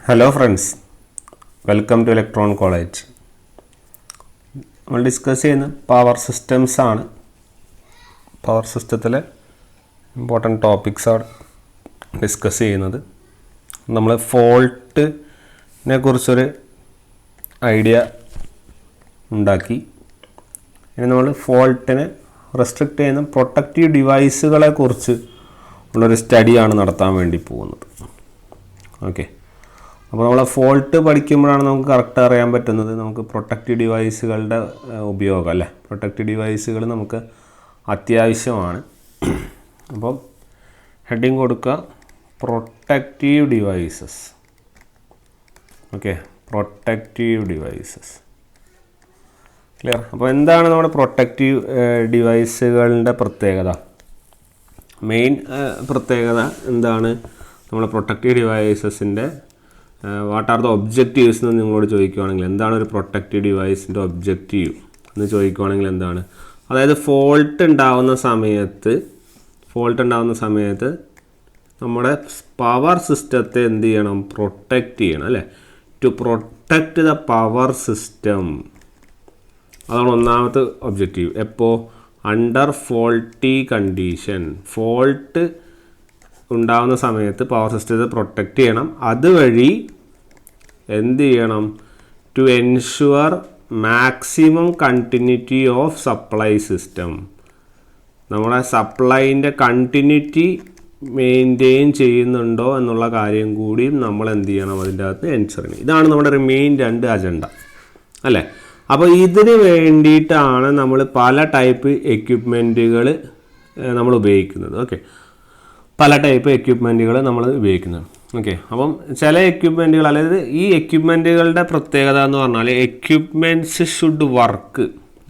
Hello friends, welcome to Electron College. നമ്മൾ discuss ചെയ്യുന്ന power systems ആണ്. പവർ സിസ്റ്റത്തിലെ ഇമ്പോർട്ടൻറ്റ് ടോപ്പിക്സാണ് ഡിസ്കസ് ചെയ്യുന്നത്. നമ്മൾ ഫോൾട്ടിനെ കുറിച്ചൊരു ഐഡിയ ഉണ്ടാക്കി. ഇനി നമ്മൾ ഫോൾട്ടിനെ റെസ്ട്രിക്റ്റ് ചെയ്യുന്ന പ്രൊട്ടക്റ്റീവ് ഡിവൈസുകളെ കുറിച്ച് ഉള്ളൊരു സ്റ്റഡിയാണ് നടത്താൻ വേണ്ടി പോകുന്നത്. ഓക്കെ, അപ്പോൾ നമ്മൾ ഫോൾട്ട് പഠിക്കുമ്പോഴാണ് നമുക്ക് കറക്റ്റ് അറിയാൻ പറ്റുന്നത് നമുക്ക് പ്രൊട്ടക്റ്റീവ് ഡിവൈസുകളുടെ ഉപയോഗം അല്ലേ. പ്രൊട്ടക്റ്റീവ് ഡിവൈസുകൾ നമുക്ക് അത്യാവശ്യമാണ്. അപ്പം ഹെഡിങ് കൊടുക്കുക protective devices. Okay, protective devices clear. അപ്പോൾ എന്താണ് നമ്മുടെ പ്രൊട്ടക്റ്റീവ് ഡിവൈസുകളുടെ പ്രത്യേകത? മെയിൻ പ്രത്യേകത എന്താണ്? നമ്മുടെ പ്രൊട്ടക്റ്റീവ് ഡിവൈസസിൻ്റെ വാട്ട് ആർ ദ ഒബ്ജക്റ്റീവ്സ് എന്ന് നിങ്ങളോട് ചോദിക്കുകയാണെങ്കിൽ എന്താണ് ഒരു പ്രൊട്ടക്റ്റീവ് ഡിവൈസിൻ്റെ ഒബ്ജക്റ്റീവ് എന്ന് ചോദിക്കുകയാണെങ്കിൽ എന്താണ്? അതായത് ഫോൾട്ട് ഉണ്ടാകുന്ന സമയത്ത് നമ്മുടെ പവർ സിസ്റ്റത്തെ എന്ത് ചെയ്യണം? പ്രൊട്ടക്റ്റ് ചെയ്യണം അല്ലേ. To protect the power system, അതാണ് ഒന്നാമത്തെ ഒബ്ജക്റ്റീവ്. എപ്പോൾ? Under faulty condition. ഫോൾട്ട് ഉണ്ടാകുന്ന സമയത്ത് പവർ സിസ്റ്റത്തെ പ്രൊട്ടക്റ്റ് ചെയ്യണം. അതുവഴി എന്ത് ചെയ്യണം? To ensure maximum continuity of supply system. നമ്മുടെ സപ്ലൈൻ്റെ കണ്ടിന്യൂറ്റി മെയിൻറ്റെയിൻ ചെയ്യുന്നുണ്ടോ എന്നുള്ള കാര്യം കൂടിയും നമ്മൾ എന്ത് ചെയ്യണം? അതിൻ്റെ അകത്ത് എൻഷുർ ചെയ്യണം. ഇതാണ് നമ്മുടെ മെയിൻ രണ്ട് അജണ്ട അല്ലേ. അപ്പോൾ ഇതിന് വേണ്ടിയിട്ടാണ് നമ്മൾ പല ടൈപ്പ് എക്യുപ്മെൻറ്റുകൾ നമ്മൾ ഉപയോഗിക്കുന്നത്. ഓക്കെ, പല ടൈപ്പ് എക്യുപ്മെൻറ്റുകൾ നമ്മൾ ഉപയോഗിക്കുന്നത്. ഓക്കെ, അപ്പം ചില എക്യുപ്മെൻറ്റുകൾ, അതായത് ഈ എക്യുപ്മെൻറ്റുകളുടെ പ്രത്യേകത എന്ന് പറഞ്ഞാൽ എക്യുപ്മെൻറ്റ്സ് ഷുഡ് വർക്ക്.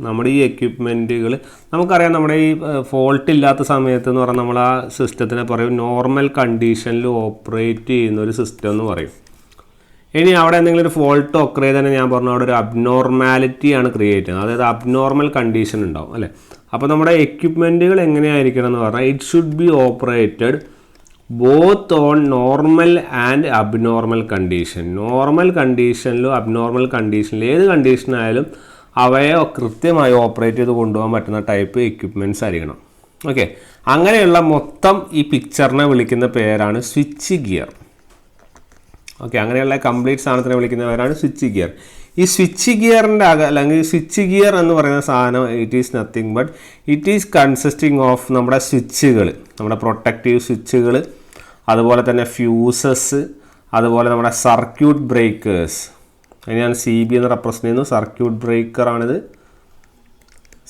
നമ്മുടെ ഈ എക്യുപ്മെൻറ്റുകൾ നമുക്കറിയാം, നമ്മുടെ ഈ ഫോൾട്ട് ഇല്ലാത്ത സമയത്ത് എന്ന് പറഞ്ഞാൽ നമ്മൾ ആ സിസ്റ്റത്തിനെ പറയും നോർമൽ കണ്ടീഷനിൽ ഓപ്പറേറ്റ് ചെയ്യുന്ന ഒരു സിസ്റ്റം എന്ന് പറയും. ഇനി അവിടെ എന്തെങ്കിലും ഒരു ഫോൾട്ട് ഒക്കർ ചെയ്താൽ ഞാൻ പറഞ്ഞു അവിടെ ഒരു അബ്നോർമാലിറ്റിയാണ് ക്രിയേറ്റ് ചെയ്യുന്നത്. അതായത് അബ്നോർമൽ കണ്ടീഷൻ ഉണ്ടാവും അല്ലേ. അപ്പോൾ നമ്മുടെ എക്യുപ്മെൻറ്റുകൾ എങ്ങനെയായിരിക്കണം എന്ന് പറഞ്ഞാൽ it should be operated both on normal and abnormal condition. Normal കണ്ടീഷനിലും അബ്നോർമൽ കണ്ടീഷനിലും ഏത് കണ്ടീഷനായാലും അവയെ കൃത്യമായി ഓപ്പറേറ്റ് ചെയ്ത് കൊണ്ടുപോകാൻ പറ്റുന്ന ടൈപ്പ് എക്യുപ്മെൻറ്റ്സ് ആയിരിക്കണം. ഓക്കെ, അങ്ങനെയുള്ള മൊത്തം ഈ പിക്ചറിനെ വിളിക്കുന്ന പേരാണ് സ്വിച്ച് ഗിയർ. ഓക്കെ, അങ്ങനെയുള്ള കംപ്ലീറ്റ് സാധനത്തിനെ വിളിക്കുന്ന പേരാണ് സ്വിച്ച് ഗിയർ. ഈ സ്വിച്ച് ഗിയറിൻ്റെ അല്ലെങ്കിൽ സ്വിച്ച് ഗിയർ എന്ന് പറയുന്ന സാധനം it is nothing but it is consisting of നമ്മുടെ സ്വിച്ചുകൾ, നമ്മുടെ പ്രൊട്ടക്റ്റീവ് സ്വിച്ചുകൾ, അതുപോലെ തന്നെ ഫ്യൂസസ്, അതുപോലെ നമ്മുടെ സർക്യൂട്ട് ബ്രേക്കേഴ്സ്. ഞാൻ CB എന്ന് റെപ്രസെൻ്റ് ചെയ്യുന്നു. സർക്യൂട്ട് ബ്രേക്കറാണിത്,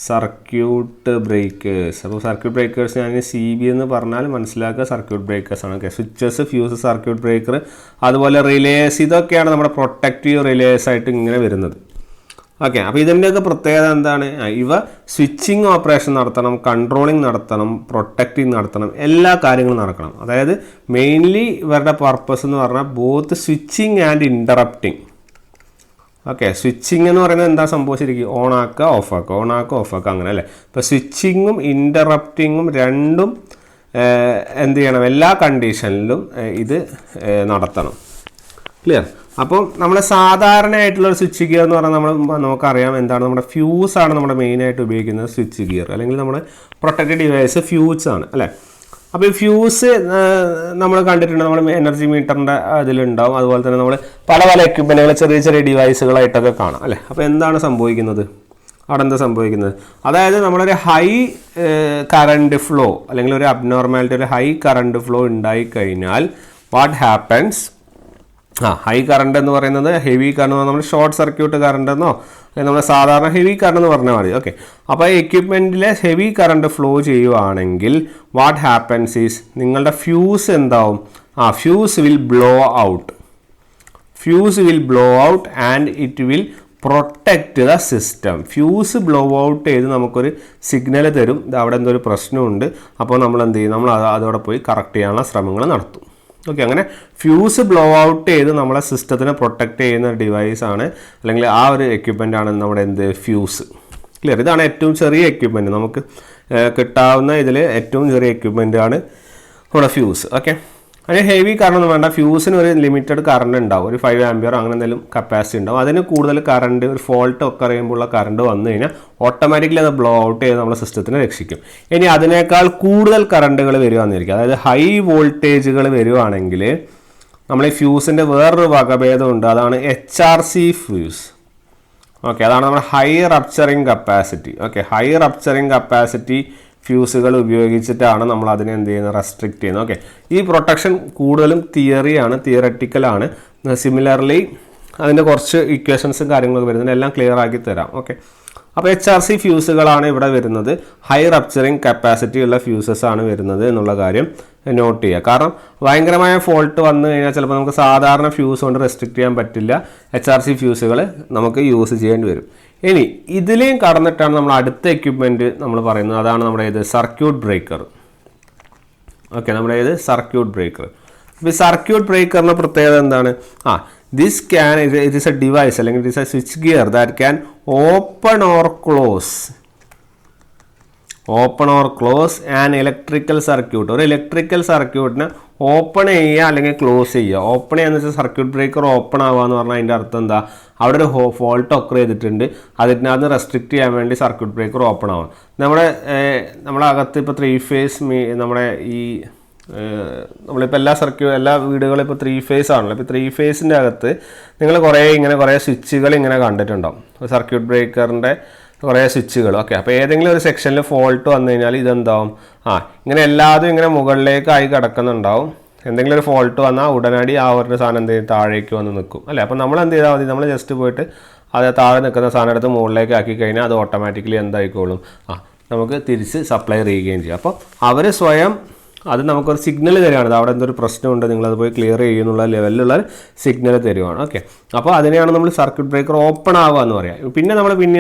സർക്യൂട്ട് ബ്രേക്കേഴ്സ്. അപ്പോൾ സർക്യൂട്ട് ബ്രേക്കേഴ്സ് ഞാൻ CB എന്ന് പറഞ്ഞാൽ മനസ്സിലാക്കുക സർക്യൂട്ട് ബ്രേക്കേഴ്സാണ്. Okay, switches, fuses, circuit breaker, അതുപോലെ റിലേസ്, ഇതൊക്കെയാണ് നമ്മുടെ പ്രൊട്ടക്റ്റീവ് റിലേസ് ആയിട്ട് ഇങ്ങനെ വരുന്നത്. ഓക്കെ, അപ്പോൾ ഇതിൻ്റെയൊക്കെ പ്രത്യേകത എന്താണ്? ഇവ സ്വിച്ചിങ് ഓപ്പറേഷൻ നടത്തണം, കൺട്രോളിങ് നടത്തണം, പ്രൊട്ടക്റ്റിങ് നടത്തണം, എല്ലാ കാര്യങ്ങളും നടക്കണം. അതായത് മെയിൻലി ഇവരുടെ പർപ്പസ് എന്ന് പറഞ്ഞാൽ both switching and interrupting. Okay, switching എന്ന് പറയുന്നത് എന്താ സംഭവിച്ചിരിക്കും? ഓണാക്കുക, ഓഫാക്കുക, ഓണാക്കുക, ഓഫാക്കുക, അങ്ങനെ അല്ലേ. ഇപ്പോൾ സ്വിച്ചിങ്ങും ഇൻ്ററപ്റ്റിങ്ങും രണ്ടും എന്ത് ചെയ്യണം? എല്ലാ കണ്ടീഷനിലും ഇത് നടത്തണം. ക്ലിയർ. അപ്പം നമ്മൾ സാധാരണയായിട്ടുള്ളൊരു സ്വിച്ച് ഗിയർ എന്ന് പറഞ്ഞാൽ നമുക്കറിയാം എന്താണ്, നമ്മുടെ ഫ്യൂസാണ് നമ്മുടെ മെയിനായിട്ട് ഉപയോഗിക്കുന്നത് സ്വിച്ച് ഗിയർ, അല്ലെങ്കിൽ നമ്മുടെ പ്രൊട്ടക്റ്റഡ് ഡിവൈസ് ഫ്യൂസാണ് അല്ലേ. അപ്പോൾ ഈ ഫ്യൂസ് നമ്മൾ കണ്ടിട്ടുണ്ട്, നമ്മൾ എനർജി മീറ്ററിൻ്റെ അതിലുണ്ടാവും. അതുപോലെ തന്നെ നമ്മൾ പല പല എക്യുപ്മെൻറ്റുകൾ ചെറിയ ചെറിയ ഡിവൈസുകളായിട്ടൊക്കെ കാണാം അല്ലേ. അപ്പോൾ എന്താണ് സംഭവിക്കുന്നത്? അവിടെ എന്താ സംഭവിക്കുന്നത്? അതായത് നമ്മളൊരു ഹൈ കറണ്ട് ഫ്ലോ അല്ലെങ്കിൽ ഒരു അബ്നോർമാലിറ്റി, ഒരു ഹൈ കറണ്ട് ഫ്ലോ ഉണ്ടായിക്കഴിഞ്ഞാൽ വാട്ട് ഹാപ്പൻസ്? ഹൈ കറണ്ട് എന്ന് പറയുന്നത് ഹെവി കറണ്ട്, നമ്മൾ ഷോർട്ട് സർക്യൂട്ട് കറണ്ട് എന്നോ അല്ലെങ്കിൽ നമ്മൾ സാധാരണ ഹെവി കറണ്ട് എന്ന് പറഞ്ഞാൽ മതി. ഓക്കെ, അപ്പോൾ എക്യുപ്മെൻറ്റിലെ ഹെവി കറണ്ട് ഫ്ലോ ചെയ്യുവാണെങ്കിൽ വാട്ട് ഹാപ്പൻസ് ഈസ് നിങ്ങളുടെ ഫ്യൂസ് എന്താവും? Fuse will blow out. Fuse will blow out and it will protect the system. Fuse blow out ചെയ്ത് നമുക്കൊരു സിഗ്നൽ തരും, അവിടെ എന്തൊരു പ്രശ്നമുണ്ട്. അപ്പോൾ നമ്മൾ എന്ത് ചെയ്യും? നമ്മൾ അതോടെ പോയി കറക്റ്റ് ചെയ്യാനുള്ള ശ്രമങ്ങൾ നടത്തും. ഓക്കെ, അങ്ങനെ ഫ്യൂസ് ബ്ലോ ഔട്ട് ചെയ്ത് നമ്മളെ സിസ്റ്റത്തിനെ പ്രൊട്ടക്റ്റ് ചെയ്യുന്ന ഡിവൈസാണ്, അല്ലെങ്കിൽ ആ ഒരു എക്യുപ്മെൻ്റാണ് നമ്മുടെ ഫ്യൂസ്. ക്ലിയർ. ഇതാണ് ഏറ്റവും ചെറിയ എക്യുപ്മെൻറ്റ് നമുക്ക് കിട്ടാവുന്ന ഇതിൽ ഏറ്റവും ചെറിയ എക്യുപ്മെൻ്റാണ് നമ്മുടെ ഫ്യൂസ്. ഓക്കെ, അതിന് ഹെവി കറണ്ട് ഒന്നും വേണ്ട. ഫ്യൂസിന് ഒരു ലിമിറ്റഡ് കറണ്ട് ഉണ്ടാവും, ഒരു 5 ആംപിയർ അങ്ങനെ എന്തെങ്കിലും കപ്പാസിറ്റി ഉണ്ടാവും. അതിന് കൂടുതൽ കറണ്ട്, ഒരു ഫോൾട്ട് ഒക്കെ അറിയുമ്പോഴുള്ള കറണ്ട് വന്നു കഴിഞ്ഞാൽ ഓട്ടോമാറ്റിക്കലി അത് ബ്ലോ ഔട്ട് ചെയ്ത് നമ്മുടെ സിസ്റ്റത്തിനെ രക്ഷിക്കും. ഇനി അതിനേക്കാൾ കൂടുതൽ കറണ്ടുകൾ വരുവാന്നിരിക്കും, അതായത് ഹൈ വോൾട്ടേജുകൾ വരുവാണെങ്കിൽ നമ്മൾ ഈ ഫ്യൂസിൻ്റെ വേറൊരു വകഭേദമുണ്ട്, അതാണ് HRC ഫ്യൂസ്. ഓക്കെ, അതാണ് നമ്മുടെ high rupturing capacity. Okay, high rupturing capacity ഫ്യൂസുകൾ ഉപയോഗിച്ചിട്ടാണ് നമ്മൾ അതിനെ എന്ത് ചെയ്യുന്നത്, റെസ്ട്രിക്റ്റ് ചെയ്യുന്നത്. ഓക്കെ, ഈ പ്രൊട്ടക്ഷൻ കൂടുതലും തിയറിയാണ്, തിയററ്റിക്കലാണ്. സിമിലർലി അതിൻ്റെ കുറച്ച് ഇക്വേഷൻസും കാര്യങ്ങളൊക്കെ വരുന്നുണ്ട്, എല്ലാം ക്ലിയർ ആക്കി തരാം. ഓക്കെ, അപ്പോൾ HRC ഫ്യൂസുകളാണ് ഇവിടെ വരുന്നത്. ഹൈ റപ്ചറിങ് കപ്പാസിറ്റി ഉള്ള ഫ്യൂസസ് ആണ് വരുന്നത് എന്നുള്ള കാര്യം നോട്ട് ചെയ്യുക. കാരണം ഭയങ്കരമായ ഫോൾട്ട് വന്നു കഴിഞ്ഞാൽ ചിലപ്പോൾ നമുക്ക് സാധാരണ ഫ്യൂസ് കൊണ്ട് റെസ്ട്രിക്റ്റ് ചെയ്യാൻ പറ്റില്ല, HRC ഫ്യൂസുകൾ നമുക്ക് യൂസ് ചെയ്യേണ്ടി വരും. ഇനി ഇതിലേയും കടന്നിട്ടാണ് നമ്മൾ അടുത്ത എക്യുപ്മെൻറ്റ് നമ്മൾ പറയുന്നത്, അതാണ് നമ്മുടെ ഇത് സർക്യൂട്ട് ബ്രേക്കർ. ഓക്കെ, നമ്മുടെ ഇത് സർക്യൂട്ട് ബ്രേക്കർ. അപ്പോൾ ഈ സർക്യൂട്ട് ബ്രേക്കറിൻ്റെ പ്രത്യേകത എന്താണ്? This can it is a device അല്ലെങ്കിൽ it is a switch gear that can open or close an electrical circuit. ഒരു ഇലക്ട്രിക്കൽ സർക്യൂട്ടിനെ ഓപ്പൺ ചെയ്യുക അല്ലെങ്കിൽ ക്ലോസ് ചെയ്യുക. ഓപ്പൺ ചെയ്യാന്ന് വെച്ചാൽ സർക്യൂട്ട് ബ്രേക്കർ ഓപ്പൺ ആവുക എന്ന് പറഞ്ഞാൽ അതിൻ്റെ അർത്ഥം എന്താ, അവിടെ ഒരു ഫോൾട്ട് ഒക്കർ ചെയ്തിട്ടുണ്ട്, അതിനകത്ത് റെസ്ട്രിക്റ്റ് ചെയ്യാൻ വേണ്ടി സർക്യൂട്ട് ബ്രേക്കർ ഓപ്പൺ ആവുക. നമ്മുടെ അകത്ത് ഇപ്പോൾ 3 ഫേസ് നമ്മുടെ ഈ നമ്മളിപ്പോൾ എല്ലാ വീടുകളും ഇപ്പോൾ 3 ഫേസ് ആണല്ലോ. ഇപ്പോൾ 3 ഫേസിൻ്റെ അകത്ത് നിങ്ങൾ കുറേ സ്വിച്ചുകൾ ഇങ്ങനെ കണ്ടിട്ടുണ്ടാവും, സർക്യൂട്ട് ബ്രേക്കറിൻ്റെ കുറേ സ്വിച്ചുകൾ. ഓക്കെ, അപ്പോൾ ഏതെങ്കിലും ഒരു സെക്ഷനിൽ ഫോൾട്ട് വന്നു കഴിഞ്ഞാൽ ഇതെന്താവും, ഇങ്ങനെ എല്ലാതും ഇങ്ങനെ മുകളിലേക്കായി കിടക്കുന്നുണ്ടാവും. എന്തെങ്കിലും ഒരു ഫോൾട്ട് വന്നാൽ ഉടനടി ആ ഒരു സാധനം എന്ത് ചെയ്യും, താഴേക്ക് വന്ന് നിൽക്കും അല്ലേ. അപ്പോൾ നമ്മൾ എന്ത് ചെയ്താൽ മതി, നമ്മൾ ജസ്റ്റ് പോയിട്ട് അത് താഴെ നിൽക്കുന്ന സാധനം എടുത്ത് മുകളിലേക്ക് ആക്കി കഴിഞ്ഞാൽ അത് ഓട്ടോമാറ്റിക്കലി എന്തായിക്കോളും, നമുക്ക് തിരിച്ച് സപ്ലൈ ചെയ്യുകയും ചെയ്യും. അപ്പോൾ അവർ സ്വയം അത് നമുക്കൊരു സിഗ്നൽ തരുവാണ്, അവിടെ എന്തൊരു പ്രശ്നമുണ്ട് നിങ്ങളത് പോയി ക്ലിയർ ചെയ്യുന്നുള്ള ലെവലിലുള്ള സിഗ്നൽ തരുവാണ്. ഓക്കെ, അപ്പോൾ അതിനെയാണ് നമ്മൾ സർക്യൂട്ട് ബ്രേക്കർ ഓപ്പൺ ആവുക എന്ന് പറയാം. പിന്നെ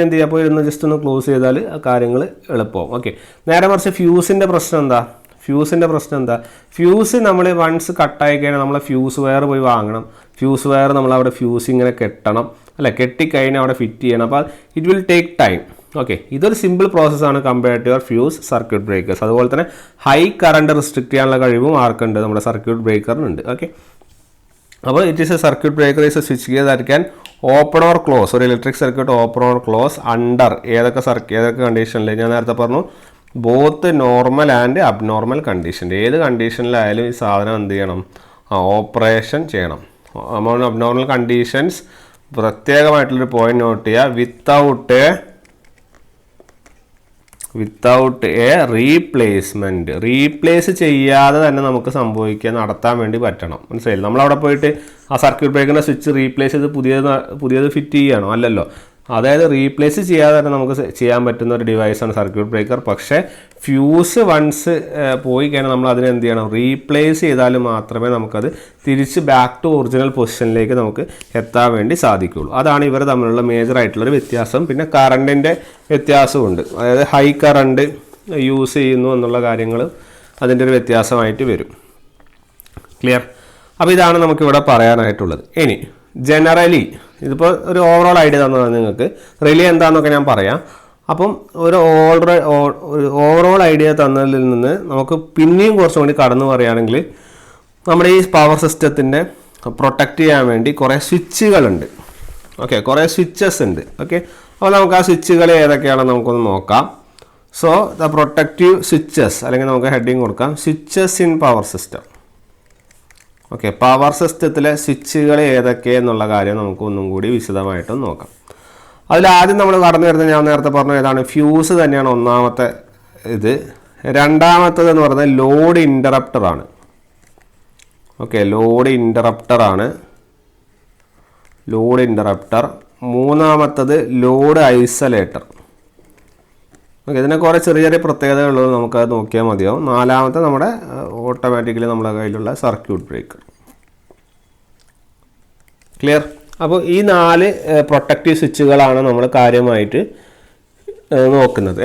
എന്ത് ചെയ്യുക, അപ്പോൾ ഇരുന്ന് ജസ്റ്റ് ഒന്ന് ക്ലോസ് ചെയ്താൽ ആ കാര്യങ്ങൾ എളുപ്പമാവും. ഓക്കെ, നേരെ മറിച്ച് ഫ്യൂസിൻ്റെ പ്രശ്നം എന്താ, ഫ്യൂസ് നമ്മൾ വൺസ് കട്ടായി കഴിഞ്ഞാൽ നമ്മളെ ഫ്യൂസ് വയർ പോയി വാങ്ങണം, ഫ്യൂസ് വയർ നമ്മളവിടെ ഫ്യൂസ് ഇങ്ങനെ കെട്ടണം അല്ലേ, കെട്ടിക്കഴിഞ്ഞാൽ അവിടെ ഫിറ്റ് ചെയ്യണം. അപ്പോൾ it will take time. Okay, ഇതൊരു സിമ്പിൾ പ്രോസസ്സാണ് compared to your fuse circuit breakers. അതുപോലെ തന്നെ ഹൈ കറണ്ട് റെസ്ട്രിക്റ്റ് ചെയ്യാനുള്ള കഴിവും ആർക്കുണ്ട്, നമ്മുടെ സർക്യൂട്ട് ബ്രേക്കറിനുണ്ട്. ഓക്കെ, അപ്പോൾ it is a circuit breaker is a switch gear that can open or close, ഒരു electric circuit open or close under ഏതൊക്കെ കണ്ടീഷനിൽ ഞാൻ നേരത്തെ പറഞ്ഞു, both normal and abnormal condition. ഏത് കണ്ടീഷനിലായാലും ഈ സാധനം എന്ത് ചെയ്യണം, ഓപ്പറേഷൻ ചെയ്യണം. അബ്നോർമൽ കണ്ടീഷൻസ് പ്രത്യേകമായിട്ടുള്ളൊരു പോയിന്റ് നോട്ട് ചെയ്യുക, വിത്തൗട്ട് എ റീപ്ലേസ്മെൻറ്റ്, റീപ്ലേസ് ചെയ്യാതെ തന്നെ നമുക്ക് നടത്താൻ വേണ്ടി പറ്റണം. മനസ്സിലായില്ല, നമ്മളവിടെ പോയിട്ട് ആ സർക്യൂട്ട് ബ്രേക്കറിൻ്റെ സ്വിച്ച് റീപ്ലേസ് ചെയ്ത് പുതിയത് ഫിറ്റ് ചെയ്യുകയാണോ, അല്ലല്ലോ. അതായത് റീപ്ലേസ് ചെയ്യാതെ തന്നെ നമുക്ക് ചെയ്യാൻ പറ്റുന്ന ഒരു ഡിവൈസാണ് സർക്യൂട്ട് ബ്രേക്കർ. പക്ഷേ ഫ്യൂസ് വൺസ് പോയി കഴിഞ്ഞാൽ നമ്മൾ അതിനെ എന്ത് ചെയ്യണം, റീപ്ലേസ് ചെയ്താൽ മാത്രമേ നമുക്കത് തിരിച്ച് ബാക്ക് ടു ഒറിജിനൽ പൊസിഷനിലേക്ക് നമുക്ക് എത്താൻ വേണ്ടി സാധിക്കുകയുള്ളൂ. അതാണ് ഇവർ തമ്മിലുള്ള മേജറായിട്ടുള്ളൊരു വ്യത്യാസം. പിന്നെ കറണ്ടിൻ്റെ വ്യത്യാസമുണ്ട്, അതായത് ഹൈ കറണ്ട് യൂസ് ചെയ്യുന്നു എന്നുള്ള കാര്യങ്ങൾ അതിൻ്റെ ഒരു വ്യത്യാസമായിട്ട് വരും. ക്ലിയർ? അപ്പോൾ ഇതാണ് നമുക്കിവിടെ പറയാനായിട്ടുള്ളത്. ഇനി ജനറലി ഇതിപ്പോൾ ഒരു ഓവറോൾ ഐഡിയ തന്നതാണ് നിങ്ങൾക്ക്, റിലേ എന്താണെന്നൊക്കെ ഞാൻ പറയാം. അപ്പം ഒരു ഓവറോൾ ഐഡിയ തന്നതിൽ നിന്ന് നമുക്ക് പിന്നെയും കുറച്ചും കൂടി കടന്നു പറയുകയാണെങ്കിൽ നമ്മുടെ ഈ പവർ സിസ്റ്റത്തിൻ്റെ പ്രൊട്ടക്റ്റ് ചെയ്യാൻ വേണ്ടി കുറേ സ്വിച്ചുകളുണ്ട്. ഓക്കെ, കുറേ സ്വിച്ചസ് ഉണ്ട്. ഓക്കെ, അപ്പോൾ നമുക്ക് ആ സ്വിച്ചുകൾ ഏതൊക്കെയാണെന്ന് നമുക്കൊന്ന് നോക്കാം. സോ ദ പ്രൊട്ടക്റ്റീവ് സ്വിച്ചസ്, അല്ലെങ്കിൽ നമുക്ക് ഹെഡിങ് കൊടുക്കാം, switches in power system. Okay, power സിസ്റ്റത്തിലെ സ്വിച്ചുകൾ ഏതൊക്കെ എന്നുള്ള കാര്യം നമുക്ക് ഒന്നും കൂടി വിശദമായിട്ടും നോക്കാം. അതിലാദ്യം നമ്മൾ കടന്നു വരുന്നത് ഞാൻ നേരത്തെ പറഞ്ഞു ഏതാണ്, ഫ്യൂസ് തന്നെയാണ് ഒന്നാമത്തെ ഇത്. രണ്ടാമത്തത് എന്ന് പറയുന്നത് ലോഡ് ഇൻ്ററപ്റ്ററാണ്. Okay, load interrupter. മൂന്നാമത്തത് ലോഡ് ഐസൊലേറ്റർ. ഓക്കെ, ഇതിനെ കുറേ ചെറിയ പ്രത്യേകതകളുള്ളത് നമുക്കത് നോക്കിയാൽ മതിയാവും. നാലാമത്തെ നമ്മുടെ ഓട്ടോമാറ്റിക്കലി നമ്മുടെ കയ്യിലുള്ള സർക്യൂട്ട് ബ്രേക്കർ. ക്ലിയർ? അപ്പോൾ ഈ 4 പ്രൊട്ടക്റ്റീവ് സ്വിച്ചുകളാണ് നമ്മൾ കാര്യമായിട്ട് നോക്കുന്നത്.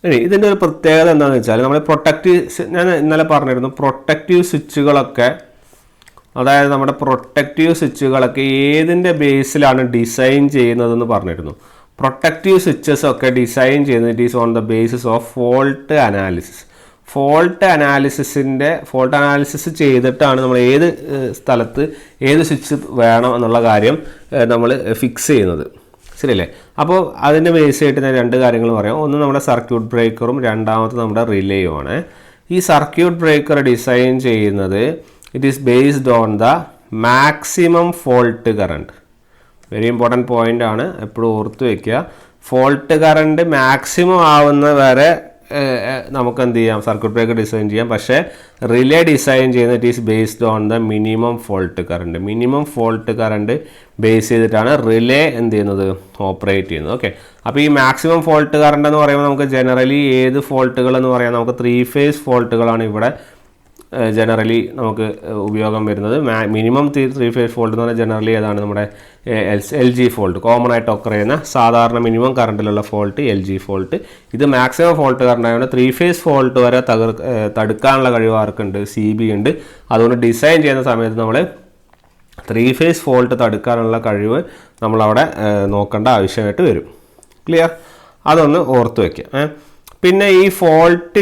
ഇനി ഇതിൻ്റെ ഒരു പ്രത്യേകത എന്താണെന്ന് വെച്ചാൽ നമ്മൾ ഞാൻ ഇന്നലെ പറഞ്ഞിരുന്നു, പ്രൊട്ടക്റ്റീവ് സ്വിച്ചുകളൊക്കെ, അതായത് നമ്മുടെ പ്രൊട്ടക്റ്റീവ് സ്വിച്ചുകളൊക്കെ ഏതിൻ്റെ ബേസിലാണ് ഡിസൈൻ ചെയ്യുന്നതെന്ന് പറഞ്ഞിരുന്നു. പ്രൊട്ടക്റ്റീവ് സ്വിച്ചസ് ഒക്കെ ഡിസൈൻ ചെയ്യുന്നത് it is on the basis of fault analysis. Fault analysis ചെയ്തിട്ടാണ് നമ്മൾ ഏത് സ്ഥലത്ത് ഏത് സ്വിച്ച് വേണം എന്നുള്ള കാര്യം നമ്മൾ ഫിക്സ് ചെയ്യുന്നത്. ശരിയല്ലേ? അപ്പോൾ അതിൻ്റെ ബേസ് ആയിട്ട് ഞാൻ രണ്ട് കാര്യങ്ങൾ പറയാം. ഒന്ന് നമ്മുടെ സർക്യൂട്ട് ബ്രേക്കറും രണ്ടാമത്തെ നമ്മുടെ റിലേയുമാണ്. ഈ സർക്യൂട്ട് ബ്രേക്കർ ഡിസൈൻ ചെയ്യുന്നത് it is based on the maximum fault current. Very important point ആണ്, എപ്പോഴും ഓർത്ത് വയ്ക്കുക. ഫോൾട്ട് കറണ്ട് മാക്സിമം ആവുന്ന വരെ നമുക്ക് എന്ത് ചെയ്യാം, സർക്യൂട്ട് ബ്രേക്കർ ഡിസൈൻ ചെയ്യാം. പക്ഷേ റിലേ ഡിസൈൻ ചെയ്യുന്നത് it is based on the minimum fault current. Minimum fault current base ചെയ്തിട്ടാണ് റിലേ എന്ത് ചെയ്യുന്നത്, ഓപ്പറേറ്റ് ചെയ്യുന്നത്. ഓക്കെ, അപ്പോൾ ഈ മാക്സിമം ഫോൾട്ട് കറണ്ട് എന്ന് പറയുമ്പോൾ നമുക്ക് ജനറലി ഏത് ഫോൾട്ടുകൾ എന്ന് പറയാം, നമുക്ക് 3 ഫേസ് ഫോൾട്ടുകളാണ് ഇവിടെ ജനറലി നമുക്ക് ഉപയോഗം വരുന്നത്. മിനിമം 3 ഫേസ് ഫോൾട്ട് എന്ന് പറഞ്ഞാൽ ജനറലി ഏതാണ്, നമ്മുടെ LG ഫോൾട്ട്, കോമൺ ആയിട്ട് ഒക്കെ ചെയ്യുന്ന സാധാരണ മിനിമം കറണ്ടിലുള്ള ഫോൾട്ട് LG ഫോൾട്ട്. ഇത് മാക്സിമം ഫോൾട്ട് കറണ്ട് ആയതുകൊണ്ട് 3 ഫേസ് ഫോൾട്ട് വരെ തടുക്കാനുള്ള കഴിവ് ആർക്കുണ്ട്, CB ഉണ്ട്. അതുകൊണ്ട് ഡിസൈൻ ചെയ്യുന്ന സമയത്ത് നമ്മൾ 3 ഫേസ് ഫോൾട്ട് തടുക്കാനുള്ള കഴിവ് നമ്മളവിടെ നോക്കേണ്ട ആവശ്യമായിട്ട് വരും. ക്ലിയർ? അതൊന്ന് ഓർത്ത് വയ്ക്കുക. പിന്നെ ഈ ഫോൾട്ട്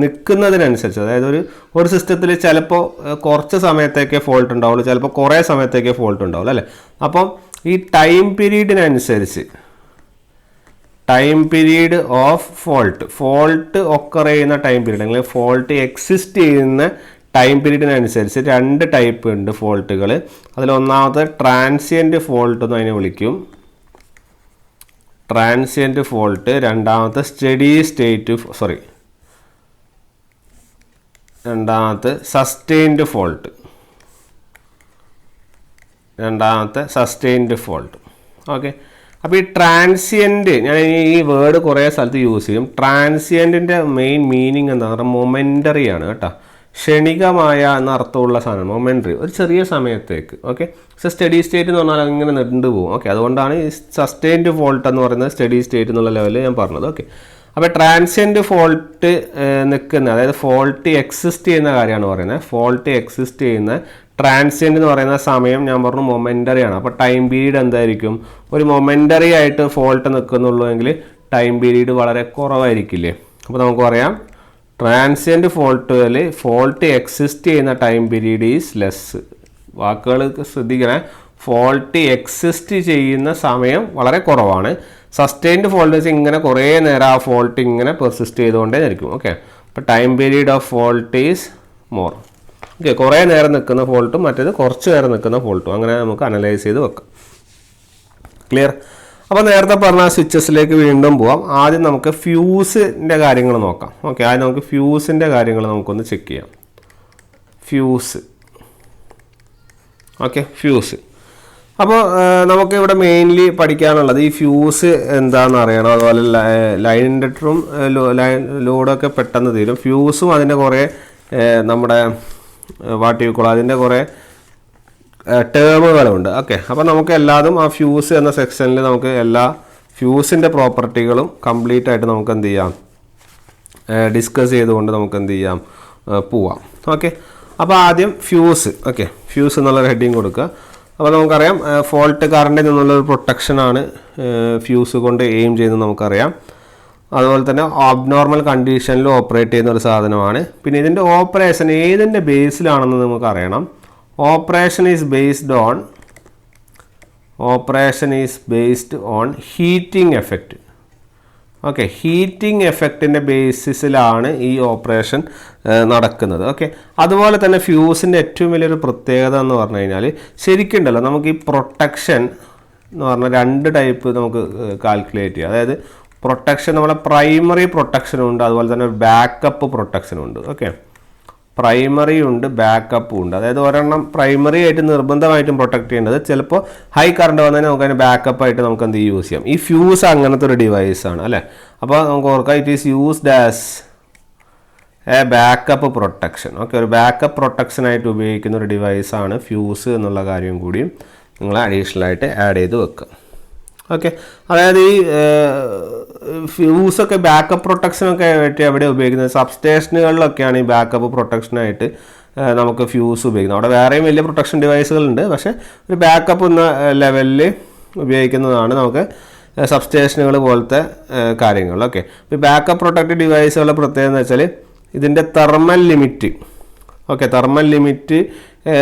നിൽക്കുന്നതിനനുസരിച്ച്, അതായത് ഒരു സിസ്റ്റത്തിൽ ചിലപ്പോൾ കുറച്ച് സമയത്തേക്കേ ഫോൾട്ട് ഉണ്ടാവുള്ളൂ, ചിലപ്പോൾ കുറേ സമയത്തേക്കേ ഫോൾട്ട് ഉണ്ടാവുള്ളൂ അല്ലേ. അപ്പം ഈ ടൈം പീരീഡിനനുസരിച്ച്, time period of fault occur ചെയ്യുന്ന ടൈം പീരീഡ് അല്ലെങ്കിൽ ഫോൾട്ട് എക്സിസ്റ്റ് ചെയ്യുന്ന ടൈം പീരീഡിനനുസരിച്ച് 2 ടൈപ്പ് ഉണ്ട് ഫോൾട്ടുകൾ. അതിലൊന്നാമത്തെ ട്രാൻസിയൻറ്റ് ഫോൾട്ട് എന്ന് അതിനെ വിളിക്കും, ട്രാൻസിയൻറ്റ് ഫോൾട്ട്. രണ്ടാമത്തെ രണ്ടാമത്തെ സസ്റ്റെയിൻഡ് ഫോൾട്ട്. ഓക്കെ, അപ്പോൾ ഈ ട്രാൻസിയൻറ്റ്, ഞാൻ ഈ വേർഡ് കുറേ സ്ഥലത്ത് യൂസ് ചെയ്യും. ട്രാൻസിയൻറ്റിൻ്റെ മെയിൻ മീനിങ് എന്താ പറഞ്ഞാൽ മൊമെൻ്ററി ആണ് കേട്ടോ. ക്ഷണികമായ എന്നർത്ഥമുള്ള സാധനം മൊമെൻ്ററി, ഒരു ചെറിയ സമയത്തേക്ക്. ഓക്കെ, സ്റ്റഡി സ്റ്റേറ്റ് എന്ന് പറഞ്ഞാൽ അങ്ങനെ നീണ്ടു പോകും. ഓക്കെ, അതുകൊണ്ടാണ് ഈ സസ്റ്റെയിൻഡ് ഫോൾട്ട് എന്ന് പറയുന്നത് സ്റ്റഡി സ്റ്റേറ്റ് എന്നുള്ള ലെവലിൽ ഞാൻ പറഞ്ഞത്. ഓക്കെ, അപ്പോൾ ട്രാൻസിയൻറ്റ് ഫോൾട്ട് നിൽക്കുന്ന, അതായത് ഫോൾട്ട് എക്സിസ്റ്റ് ചെയ്യുന്ന കാര്യമാണ് പറയുന്നത്. ഫോൾട്ട് എക്സിസ്റ്റ് ചെയ്യുന്ന ട്രാൻസിയൻറ്റ് എന്ന് പറയുന്ന സമയം ഞാൻ പറഞ്ഞു മൊമെൻ്ററി ആണ്. അപ്പോൾ ടൈം പീരീഡ് എന്തായിരിക്കും, ഒരു മൊമെൻ്ററി ആയിട്ട് ഫോൾട്ട് നിൽക്കുന്നുള്ളൂ എങ്കിൽ ടൈം പീരീഡ് വളരെ കുറവായിരിക്കില്ലേ. അപ്പോൾ നമുക്ക് പറയാം ട്രാൻസിയൻറ്റ് ഫോൾട്ടുകളിൽ ഫോൾട്ട് എക്സിസ്റ്റ് ചെയ്യുന്ന ടൈം പീരീഡ് ഈസ് ലെസ്. വാക്കുകൾ ശ്രദ്ധിക്കണേ, ഫോൾട്ട് എക്സിസ്റ്റ് ചെയ്യുന്ന സമയം വളരെ കുറവാണ്. സസ്റ്റെയിൻഡ് ഫോൾട്ട് വെച്ചാൽ ഇങ്ങനെ കുറേ നേരം ആ ഫോൾട്ട് ഇങ്ങനെ പെർസിസ്റ്റ് ചെയ്തുകൊണ്ടേ ആയിരിക്കും. ഓക്കെ, അപ്പോൾ time period of fault is more. Okay, കുറേ നേരം നിൽക്കുന്ന ഫോൾട്ടും മറ്റേത് കുറച്ച് നേരം നിൽക്കുന്ന ഫോൾട്ടും, അങ്ങനെ നമുക്ക് അനലൈസ് ചെയ്ത് വെക്കാം. ക്ലിയർ? അപ്പോൾ നേരത്തെ പറഞ്ഞ സ്വിച്ചസിലേക്ക് വീണ്ടും പോവാം. ആദ്യം നമുക്ക് ഫ്യൂസിൻ്റെ കാര്യങ്ങൾ നോക്കാം. ഓക്കെ, ആദ്യം നമുക്ക് ഫ്യൂസിൻ്റെ കാര്യങ്ങൾ നമുക്കൊന്ന് ചെക്ക് ചെയ്യാം. ഫ്യൂസ്. അപ്പോൾ നമുക്ക് ഇവിടെ മെയിൻലി പഠിക്കാനുള്ളത് ഈ ഫ്യൂസ് എന്താണെന്ന് അറിയണം. അതുപോലെ ലൈൻ ഇൻഡക്ടറും ലോഡൊക്കെ പെട്ടെന്ന് തീരും. ഫ്യൂസും അതിൻ്റെ കുറേ നമ്മുടെ അതിൻ്റെ കുറേ ടേമുകളുണ്ട്. ഓക്കെ, അപ്പോൾ നമുക്ക് എല്ലാതും ആ ഫ്യൂസ് എന്ന സെക്ഷനിൽ നമുക്ക് എല്ലാ ഫ്യൂസിൻ്റെ പ്രോപ്പർട്ടികളും കംപ്ലീറ്റ് ആയിട്ട് നമുക്ക് എന്ത് ചെയ്യാം, ഡിസ്കസ് ചെയ്തുകൊണ്ട് നമുക്ക് എന്ത് ചെയ്യാം, പോവാം. ഓക്കെ, അപ്പോൾ ആദ്യം ഫ്യൂസ്. ഓക്കെ, ഫ്യൂസ് എന്നുള്ളൊരു ഹെഡിങ് കൊടുക്കുക. അപ്പോൾ നമുക്കറിയാം ഫോൾട്ട് കറണ്ടിൽ നിന്നുള്ളൊരു പ്രൊട്ടക്ഷനാണ് ഫ്യൂസ് കൊണ്ട് എയിം ചെയ്യുന്നത് നമുക്കറിയാം. അതുപോലെ തന്നെ അബ്നോർമൽ കണ്ടീഷനിൽ ഓപ്പറേറ്റ് ചെയ്യുന്ന ഒരു സാധനമാണ്. പിന്നെ ഇതിൻ്റെ ഓപ്പറേഷൻ ഏതിൻ്റെ ബേസിലാണെന്ന് നമുക്ക് അറിയണം. Operation is based on heating effect. Okay, heating എഫക്റ്റിൻ്റെ ബേസിസിലാണ് ഈ ഓപ്പറേഷൻ നടക്കുന്നത്. ഓക്കെ, അതുപോലെ തന്നെ ഫ്യൂസിൻ്റെ ഏറ്റവും വലിയൊരു പ്രത്യേകത എന്ന് പറഞ്ഞു കഴിഞ്ഞാൽ ശരിക്കുണ്ടല്ലോ നമുക്ക് ഈ പ്രൊട്ടക്ഷൻ എന്ന് പറഞ്ഞാൽ 2 ടൈപ്പ് നമുക്ക് കാൽക്കുലേറ്റ് ചെയ്യാം. അതായത് പ്രൊട്ടക്ഷൻ, നമ്മളെ പ്രൈമറി പ്രൊട്ടക്ഷനും ഉണ്ട്, അതുപോലെ തന്നെ ഒരു ബാക്കപ്പ് പ്രൊട്ടക്ഷനും ഉണ്ട്. ഓക്കെ, പ്രൈമറി ഉണ്ട്, ബാക്കപ്പും ഉണ്ട്. അതായത് ഒരെണ്ണം പ്രൈമറി ആയിട്ട് നിർബന്ധമായിട്ടും പ്രൊട്ടക്ട് ചെയ്യേണ്ടത്, ചിലപ്പോൾ ഹൈ കറണ്ട് വന്നാൽ നമുക്ക് അതിന് ബാക്കപ്പ് ആയിട്ട് നമുക്ക് എന്ത് യൂസ് ചെയ്യാം. ഈ ഫ്യൂസ് അങ്ങനത്തെ ഒരു ഡിവൈസാണ് അല്ലേ. അപ്പോൾ നമുക്ക് ഓർക്കാം, it is used as A backup protection. Okay, ഒരു ബാക്കപ്പ് പ്രൊട്ടക്ഷനായിട്ട് ഉപയോഗിക്കുന്ന ഒരു ഡിവൈസാണ് ഫ്യൂസ് എന്നുള്ള കാര്യം കൂടിയും നിങ്ങൾ അഡീഷണലായിട്ട് ആഡ് ചെയ്ത് വെക്കുക. ഓക്കെ, അതായത് ഈ ഫ്യൂസൊക്കെ ബാക്കപ്പ് പ്രൊട്ടക്ഷനൊക്കെ ആയിട്ട് എവിടെ ഉപയോഗിക്കുന്നത്, സബ്സ്റ്റേഷനുകളിലൊക്കെയാണ് ഈ ബാക്കപ്പ് പ്രൊട്ടക്ഷനായിട്ട് നമുക്ക് ഫ്യൂസ് ഉപയോഗിക്കുന്നത്. അവിടെ വേറെയും വലിയ പ്രൊട്ടക്ഷൻ ഡിവൈസുകളുണ്ട്, പക്ഷേ ഒരു ബാക്കപ്പ് എന്ന ലെവലിൽ ഉപയോഗിക്കുന്നതാണ് നമുക്ക് സബ്സ്റ്റേഷനുകൾ പോലത്തെ കാര്യങ്ങൾ. ഓക്കെ, ഈ ബാക്കപ്പ് പ്രൊട്ടക്റ്റഡ് ഡിവൈസുകളുടെ പ്രത്യേകത എന്ന് വെച്ചാൽ ഇതിൻ്റെ thermal limit, okay, thermal limit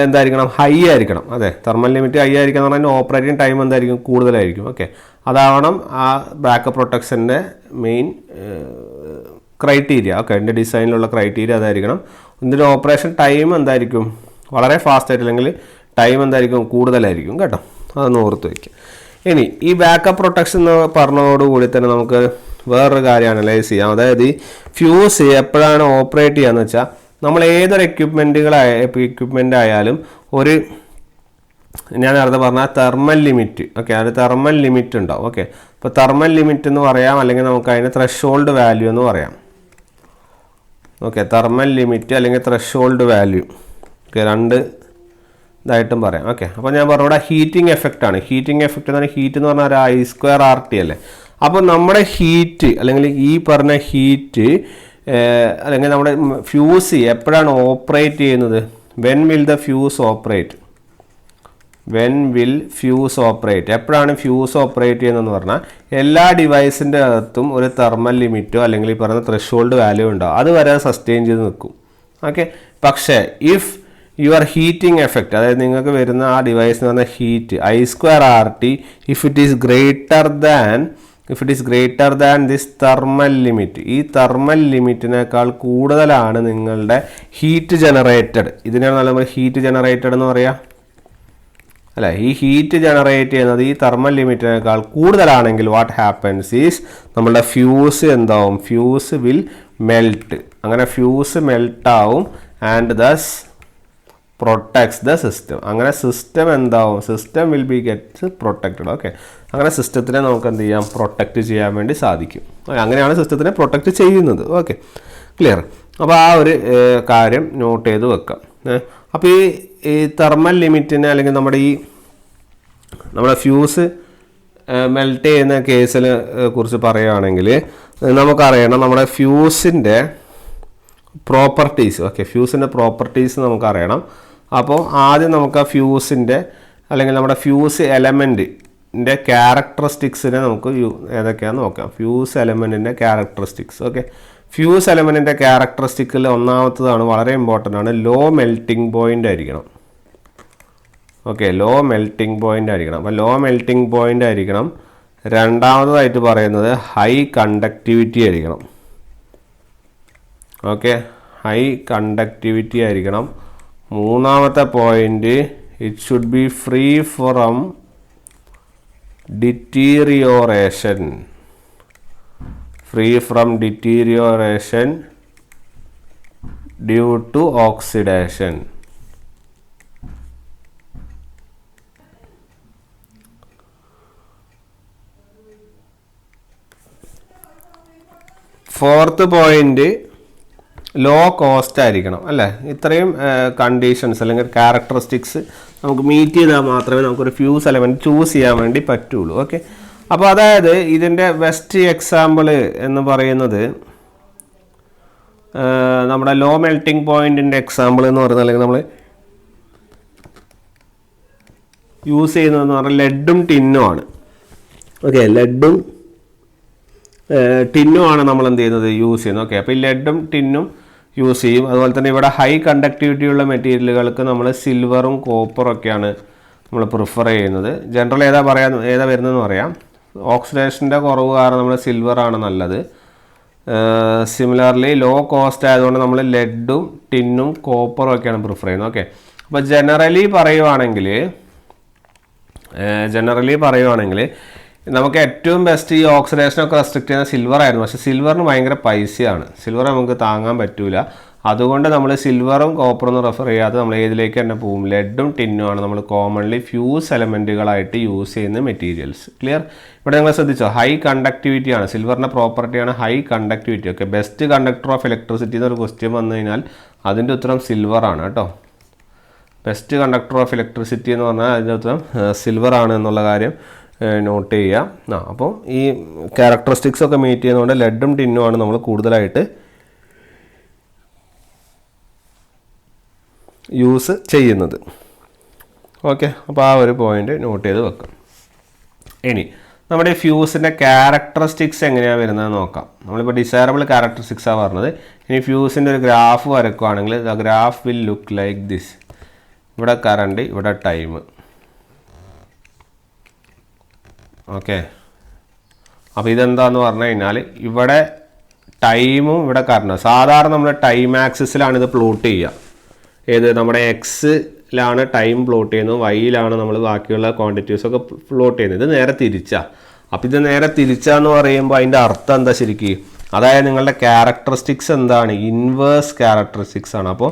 എന്തായിരിക്കണം, ഹൈ ആയിരിക്കണം. അതെ, തെർമൽ ലിമിറ്റ് ഹൈ ആയിരിക്കണം എന്ന് പറഞ്ഞാൽ ഓപ്പറേറ്റിംഗ് ടൈം എന്തായിരിക്കും, കൂടുതലായിരിക്കും. ഓക്കെ, അതാവണം ആ ബാക്കപ്പ് പ്രൊട്ടക്ഷൻ്റെ മെയിൻ ക്രൈറ്റീരിയ. ഓക്കെ, എൻ്റെ ഡിസൈനിലുള്ള ക്രൈറ്റീരിയ അതായിരിക്കണം. ഇതിൻ്റെ ഓപ്പറേഷൻ ടൈം എന്തായിരിക്കും, വളരെ ഫാസ്റ്റ് ആയിട്ട്, അല്ലെങ്കിൽ ടൈം എന്തായിരിക്കും, കൂടുതലായിരിക്കും കേട്ടോ. അതൊന്ന് ഓർത്ത് വയ്ക്കുക. ഇനി ഈ ബാക്കപ്പ് പ്രൊട്ടക്ഷൻ എന്ന് പറഞ്ഞതോടുകൂടി തന്നെ നമുക്ക് വേറൊരു കാര്യം അനലൈസ് ചെയ്യാം. അതായത് ഈ ഫ്യൂസ് എപ്പോഴാണ് ഓപ്പറേറ്റ് ചെയ്യാന്ന് വെച്ചാൽ, നമ്മൾ ഏതൊരു എക്യുപ്മെൻ്റ് ആയാലും ഒരു, ഞാൻ നേരത്തെ പറഞ്ഞ തെർമൽ ലിമിറ്റ്, ഓക്കെ, അത് തെർമൽ ലിമിറ്റ് ഉണ്ടാവും. ഓക്കെ, ഇപ്പോൾ തെർമൽ ലിമിറ്റ് എന്ന് പറയാം, അല്ലെങ്കിൽ നമുക്ക് അതിന് ത്രെഷോൾഡ് വാല്യൂ എന്ന് പറയാം. ഓക്കെ, തെർമൽ ലിമിറ്റ് അല്ലെങ്കിൽ ത്രെഷോൾഡ് വാല്യൂ, ഓക്കെ, രണ്ട് ഇതായിട്ടും പറയാം. ഓക്കെ, അപ്പോൾ ഞാൻ പറഞ്ഞ ഇവിടെ ഹീറ്റിംഗ് എഫക്റ്റ് ആണ്. ഹീറ്റിംഗ് എഫക്റ്റ് എന്ന് പറഞ്ഞാൽ, ഹീറ്റ് എന്ന് പറഞ്ഞാൽ ഒരു I²RT അല്ലേ. അപ്പോൾ നമ്മുടെ ഹീറ്റ് അല്ലെങ്കിൽ ഈ പറഞ്ഞ ഹീറ്റ് അല്ലെങ്കിൽ നമ്മുടെ ഫ്യൂസ് എപ്പോഴാണ് ഓപ്പറേറ്റ് ചെയ്യുന്നത്, when will the fuse operate, when will fuse operate, എപ്പോഴാണ് ഫ്യൂസ് ഓപ്പറേറ്റ് ചെയ്യുന്നതെന്ന് പറഞ്ഞാൽ എല്ലാ ഡിവൈസിൻ്റെ അകത്തും ഒരു തെർമൽ ലിമിറ്റോ അല്ലെങ്കിൽ ഈ പറയുന്ന ത്രെഷോൾഡ് വാല്യൂ ഉണ്ടാവും. അത് വരെ സസ്റ്റെയിൻ ചെയ്ത് നിൽക്കും. ഓക്കെ, പക്ഷേ ഇഫ് യുവർ ഹീറ്റിംഗ് എഫക്റ്റ്, അതായത് നിങ്ങൾക്ക് വരുന്ന ആ ഡിവൈസിന് പറഞ്ഞ heat I²RT if it is greater than this thermal limit, ഈ തെർമൽ ലിമിറ്റിനേക്കാൾ കൂടുതലാണ് നിങ്ങളുടെ ഹീറ്റ് ജനറേറ്റഡ്, ഇതിനാണ് നമ്മൾ ഹീറ്റ് ജനറേറ്റഡ് എന്ന് പറയാം അല്ലേ. ഈ ഹീറ്റ് ജനറേറ്റ് ചെയ്യുന്നത് ഈ തെർമൽ ലിമിറ്റിനേക്കാൾ കൂടുതലാണെങ്കിൽ വാട്ട് ഹാപ്പൻസ് ഈസ്, നമ്മളുടെ ഫ്യൂസ് എന്താവും, ഫ്യൂസ് വിൽ മെൽറ്റ്. അങ്ങനെ ഫ്യൂസ് മെൽട്ടാവും and thus protects the system. അങ്ങനെ സിസ്റ്റം എന്താവും, system will be gets protected. Okay, അങ്ങനെ സിസ്റ്റത്തിനെ നമുക്ക് എന്ത് ചെയ്യാം, പ്രൊട്ടക്റ്റ് ചെയ്യാൻ വേണ്ടി സാധിക്കും. അങ്ങനെയാണ് സിസ്റ്റത്തിനെ പ്രൊട്ടക്റ്റ് ചെയ്യുന്നത്. Okay, clear. അപ്പോൾ ആ ഒരു കാര്യം നോട്ട് ചെയ്ത് വെക്കാം. അപ്പോൾ ഈ തെർമൽ ലിമിറ്റിനെ അല്ലെങ്കിൽ നമ്മുടെ ഫ്യൂസ് മെൽറ്റ് ചെയ്യുന്ന കേസിനെ കുറിച്ച് പറയുകയാണെങ്കിൽ നമുക്കറിയണം നമ്മുടെ ഫ്യൂസിൻ്റെ പ്രോപ്പർട്ടീസ്. ഓക്കെ, ഫ്യൂസിൻ്റെ പ്രോപ്പർട്ടീസ് നമുക്കറിയണം. അപ്പോൾ ആദ്യം നമുക്ക് ആ ഫ്യൂസിൻ്റെ അല്ലെങ്കിൽ നമ്മുടെ ഫ്യൂസ് എലമെൻറ്റിൻ്റെ ക്യാരക്ടറിസ്റ്റിക്സിനെ നമുക്ക് ഏതൊക്കെയാണെന്ന് നോക്കാം. ഫ്യൂസ് എലമെൻറ്റിൻ്റെ ക്യാരക്ടറിസ്റ്റിക്സ്. ഓക്കെ, ഫ്യൂസ് എലമെൻറ്റിൻ്റെ ക്യാരക്ടറിസ്റ്റിക്കിൽ ഒന്നാമത്തതാണ്, വളരെ ഇമ്പോർട്ടൻ്റ് ആണ്, ലോ മെൽറ്റിംഗ് പോയിൻ്റ് ആയിരിക്കണം. ഓക്കെ, ലോ മെൽറ്റിംഗ് പോയിൻ്റ് ആയിരിക്കണം. അപ്പോൾ ലോ മെൽറ്റിംഗ് പോയിൻ്റ് ആയിരിക്കണം. രണ്ടാമതായിട്ട് പറയുന്നത് ഹൈ കണ്ടക്ടിവിറ്റി ആയിരിക്കണം. ഓക്കെ, ഹൈ കണ്ടക്ടിവിറ്റി ആയിരിക്കണം. മൂന്നാമത്തെ point, it should be free from deterioration, free from deterioration due to oxidation. Fourth point, low cost ആയിരിക്കണം അല്ലേ. ഇത്രയും കണ്ടീഷൻസ് അല്ലെങ്കിൽ ക്യാരക്ടറിസ്റ്റിക്സ് നമുക്ക് മീറ്റ് ചെയ്താൽ മാത്രമേ നമുക്കൊരു ഫ്യൂസ് എലമെൻറ്റ് ചൂസ് ചെയ്യാൻ വേണ്ടി പറ്റുള്ളൂ. ഓക്കെ, അപ്പോൾ അതായത് ഇതിൻ്റെ ബെസ്റ്റ് എക്സാമ്പിൾ എന്ന് പറയുന്നത് നമ്മുടെ ലോ മെൽറ്റിംഗ് പോയിൻറ്റിൻ്റെ എക്സാമ്പിൾ എന്ന് പറയുന്നത്, അല്ലെങ്കിൽ നമ്മൾ യൂസ് ചെയ്യുന്നതെന്ന് പറഞ്ഞാൽ ലെഡും ടിന്നും ആണ്. ഓക്കെ, ലെഡും ടിന്നും ആണ് നമ്മൾ എന്ത് ചെയ്യുന്നത്, യൂസ് ചെയ്യുന്നത്. ഓക്കെ, അപ്പോൾ ഈ ലെഡും ടിന്നും യൂസ് ചെയ്യും. അതുപോലെ തന്നെ ഇവിടെ ഹൈ കണ്ടക്ടിവിറ്റി ഉള്ള മെറ്റീരിയലുകൾക്ക് നമ്മൾ സിൽവറും കോപ്പറും ഒക്കെയാണ് നമ്മൾ പ്രിഫർ ചെയ്യുന്നത്. ജനറൽ ഏതാ വരുന്നതെന്ന് പറയാം. ഓക്സിഡേഷൻ്റെ കുറവ് കാരണം നമ്മൾ സിൽവറാണ് നല്ലത്. സിമിലർലി ലോ കോസ്റ്റ് ആയതുകൊണ്ട് നമ്മൾ ലെഡും ടിന്നും കോപ്പറും ഒക്കെയാണ് പ്രിഫർ ചെയ്യുന്നത്. ഓക്കെ, അപ്പോൾ ജനറലി പറയുവാണെങ്കിൽ നമുക്ക് ഏറ്റവും ബെസ്റ്റ് ഈ ഓക്സിഡേഷനൊക്കെ റെസ്ട്രിക്റ്റ് ചെയ്യുന്ന സിൽവർ ആയിരുന്നു. പക്ഷേ സിൽവറിന് ഭയങ്കര പൈസയാണ്, സിൽവർ നമുക്ക് താങ്ങാൻ പറ്റില്ല. അതുകൊണ്ട് നമ്മൾ സിൽവറും കോപ്പറും റെഫർ ചെയ്യാതെ നമ്മൾ ഏതിലേക്ക് തന്നെ പോകും, ലെഡും ടിന്നും ആണ് നമ്മൾ കോമൺലി ഫ്യൂസ് എലമെൻറ്റുകളായിട്ട് യൂസ് ചെയ്യുന്ന മെറ്റീരിയൽസ്. ക്ലിയർ. ഇവിടെ നിങ്ങൾ ശ്രദ്ധിച്ചോ, ഹൈ കണ്ടക്ടിവിറ്റി ആണ് സിൽവറിൻ്റെ പ്രോപ്പർട്ടിയാണ് high conductivity. Okay, best conductor of electricity എന്നൊരു ക്വസ്റ്റ്യൻ വന്നു കഴിഞ്ഞാൽ അതിൻ്റെ ഉത്തരം സിൽവറാണ് കേട്ടോ. ബെസ്റ്റ് കണ്ടക്ടർ ഓഫ് ഇലക്ട്രിസിറ്റി എന്ന് പറഞ്ഞാൽ അതിൻ്റെ ഉത്തരം സിൽവറാണ് എന്നുള്ള കാര്യം നോട്ട് ചെയ്യുക. അപ്പോൾ ഈ ക്യാരക്ടറിസ്റ്റിക്സ് ഒക്കെ മീറ്റ് ചെയ്യുന്നതുകൊണ്ട് ലെഡും ടിന്നും ആണ് നമ്മൾ കൂടുതലായിട്ട് യൂസ് ചെയ്യുന്നത്. ഓക്കെ, അപ്പോൾ ആ ഒരു പോയിൻ്റ് നോട്ട് ചെയ്ത് വെക്കാം. ഇനി നമ്മുടെ ഈ ഫ്യൂസിൻ്റെ ക്യാരക്ടറിസ്റ്റിക്സ് എങ്ങനെയാണ് വരുന്നത് നോക്കാം. നമ്മളിപ്പോൾ ഡിസൈറബിൾ ക്യാരക്ടറിസ്റ്റിക്സാണ് പറഞ്ഞത്. ഇനി ഫ്യൂസിൻ്റെ ഒരു ഗ്രാഫ് വരക്കുകയാണെങ്കിൽ the graph will look like this. ഇവിടെ കറണ്ട്, ഇവിടെ ടൈം. ഓക്കെ, അപ്പോൾ ഇതെന്താന്ന് പറഞ്ഞു കഴിഞ്ഞാൽ ഇവിടെ ടൈമും ഇവിടെ കറണ്ട്. സാധാരണ നമ്മൾ ടൈം ആക്സിസിലാണ് ഇത് പ്ലോട്ട് ചെയ്യുക. ഏത് നമ്മുടെ എക്സിലാണ് ടൈം പ്ലോട്ട് ചെയ്യുന്നത്, വൈയിലാണ് നമ്മൾ ബാക്കിയുള്ള ക്വാണ്ടിറ്റീസൊക്കെ പ്ലോട്ട് ചെയ്യുന്നത്. ഇത് നേരെ തിരിച്ചാണ്. അപ്പോൾ ഇത് നേരെ തിരിച്ചാന്ന് പറയുമ്പോൾ അതിൻ്റെ അർത്ഥം എന്താ ശരിക്കും? അതായത് നിങ്ങളുടെ ക്യാരക്ടറിസ്റ്റിക്സ് എന്താണ്? ഇൻവേഴ്സ് ക്യാരക്ടറിസ്റ്റിക്സ് ആണ്. അപ്പോൾ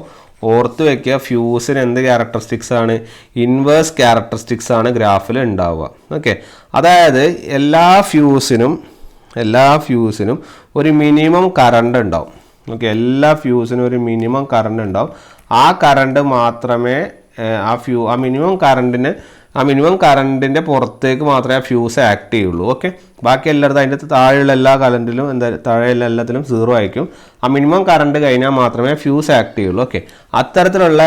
ഓർത്ത് വയ്ക്കുക, ഫ്യൂസിന് എന്ത് ക്യാരക്ടറിസ്റ്റിക്സ് ആണ്? ഇൻവേഴ്സ് ക്യാരക്ടറിസ്റ്റിക്സ് ആണ് ഗ്രാഫിൽ ഉണ്ടാവുക. ഓക്കെ, അതായത് എല്ലാ ഫ്യൂസിനും ഒരു മിനിമം കറണ്ട് ഉണ്ടാവും. ഓക്കെ, എല്ലാ ഫ്യൂസിനും ഒരു മിനിമം കറണ്ട് ഉണ്ടാവും. ആ കറണ്ട് മാത്രമേ ആ മിനിമം കറണ്ടിൻ്റെ പുറത്തേക്ക് മാത്രമേ ആ ഫ്യൂസ് ആക്ട് ചെയ്യുള്ളൂ. ഓക്കെ, ബാക്കി എല്ലായിടത്തും അതിൻ്റെ താഴെയുള്ള എല്ലാ കറണ്ടിലും താഴെയുള്ള എല്ലാത്തിലും 0 ആയിരിക്കും. ആ മിനിമം കറണ്ട് കഴിഞ്ഞാൽ മാത്രമേ ഫ്യൂസ് ആക്ട് ചെയ്യുള്ളൂ. ഓക്കെ, അത്തരത്തിലുള്ള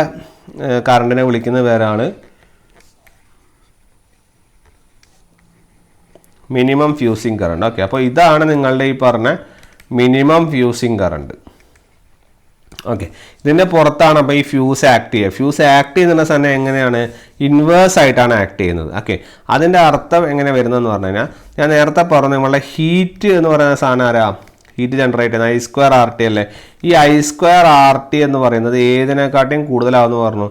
കറണ്ടിനെ വിളിക്കുന്ന പേരാണ് മിനിമം ഫ്യൂസിങ് കറണ്ട്. ഓക്കെ, അപ്പോൾ ഇതാണ് നിങ്ങളുടെ ഈ പറഞ്ഞ മിനിമം ഫ്യൂസിങ് കറണ്ട്. ഓക്കെ, ഇതിൻ്റെ പുറത്താണ് അപ്പോൾ ഈ ഫ്യൂസ് ആക്ട് ചെയ്യുക. ഫ്യൂസ് ആക്ട് ചെയ്യുന്ന സമയം എങ്ങനെയാണ്? ഇൻവേഴ്സ് ആയിട്ടാണ് ആക്ട് ചെയ്യുന്നത്. ഓക്കെ, അതിൻ്റെ അർത്ഥം എങ്ങനെ വരുന്നതെന്ന് പറഞ്ഞു കഴിഞ്ഞാൽ ഞാൻ നേരത്തെ പറഞ്ഞു, നമ്മളുടെ ഹീറ്റ് എന്ന് പറയുന്ന സാധനം ആരാ? ഹീറ്റ് ജനറേറ്റ് ചെയ്യുന്ന I²RT അല്ലേ? ഈ I²RT എന്ന് പറയുന്നത് ഏതിനെക്കാട്ടിയും കൂടുതലാവെന്ന് പറഞ്ഞു.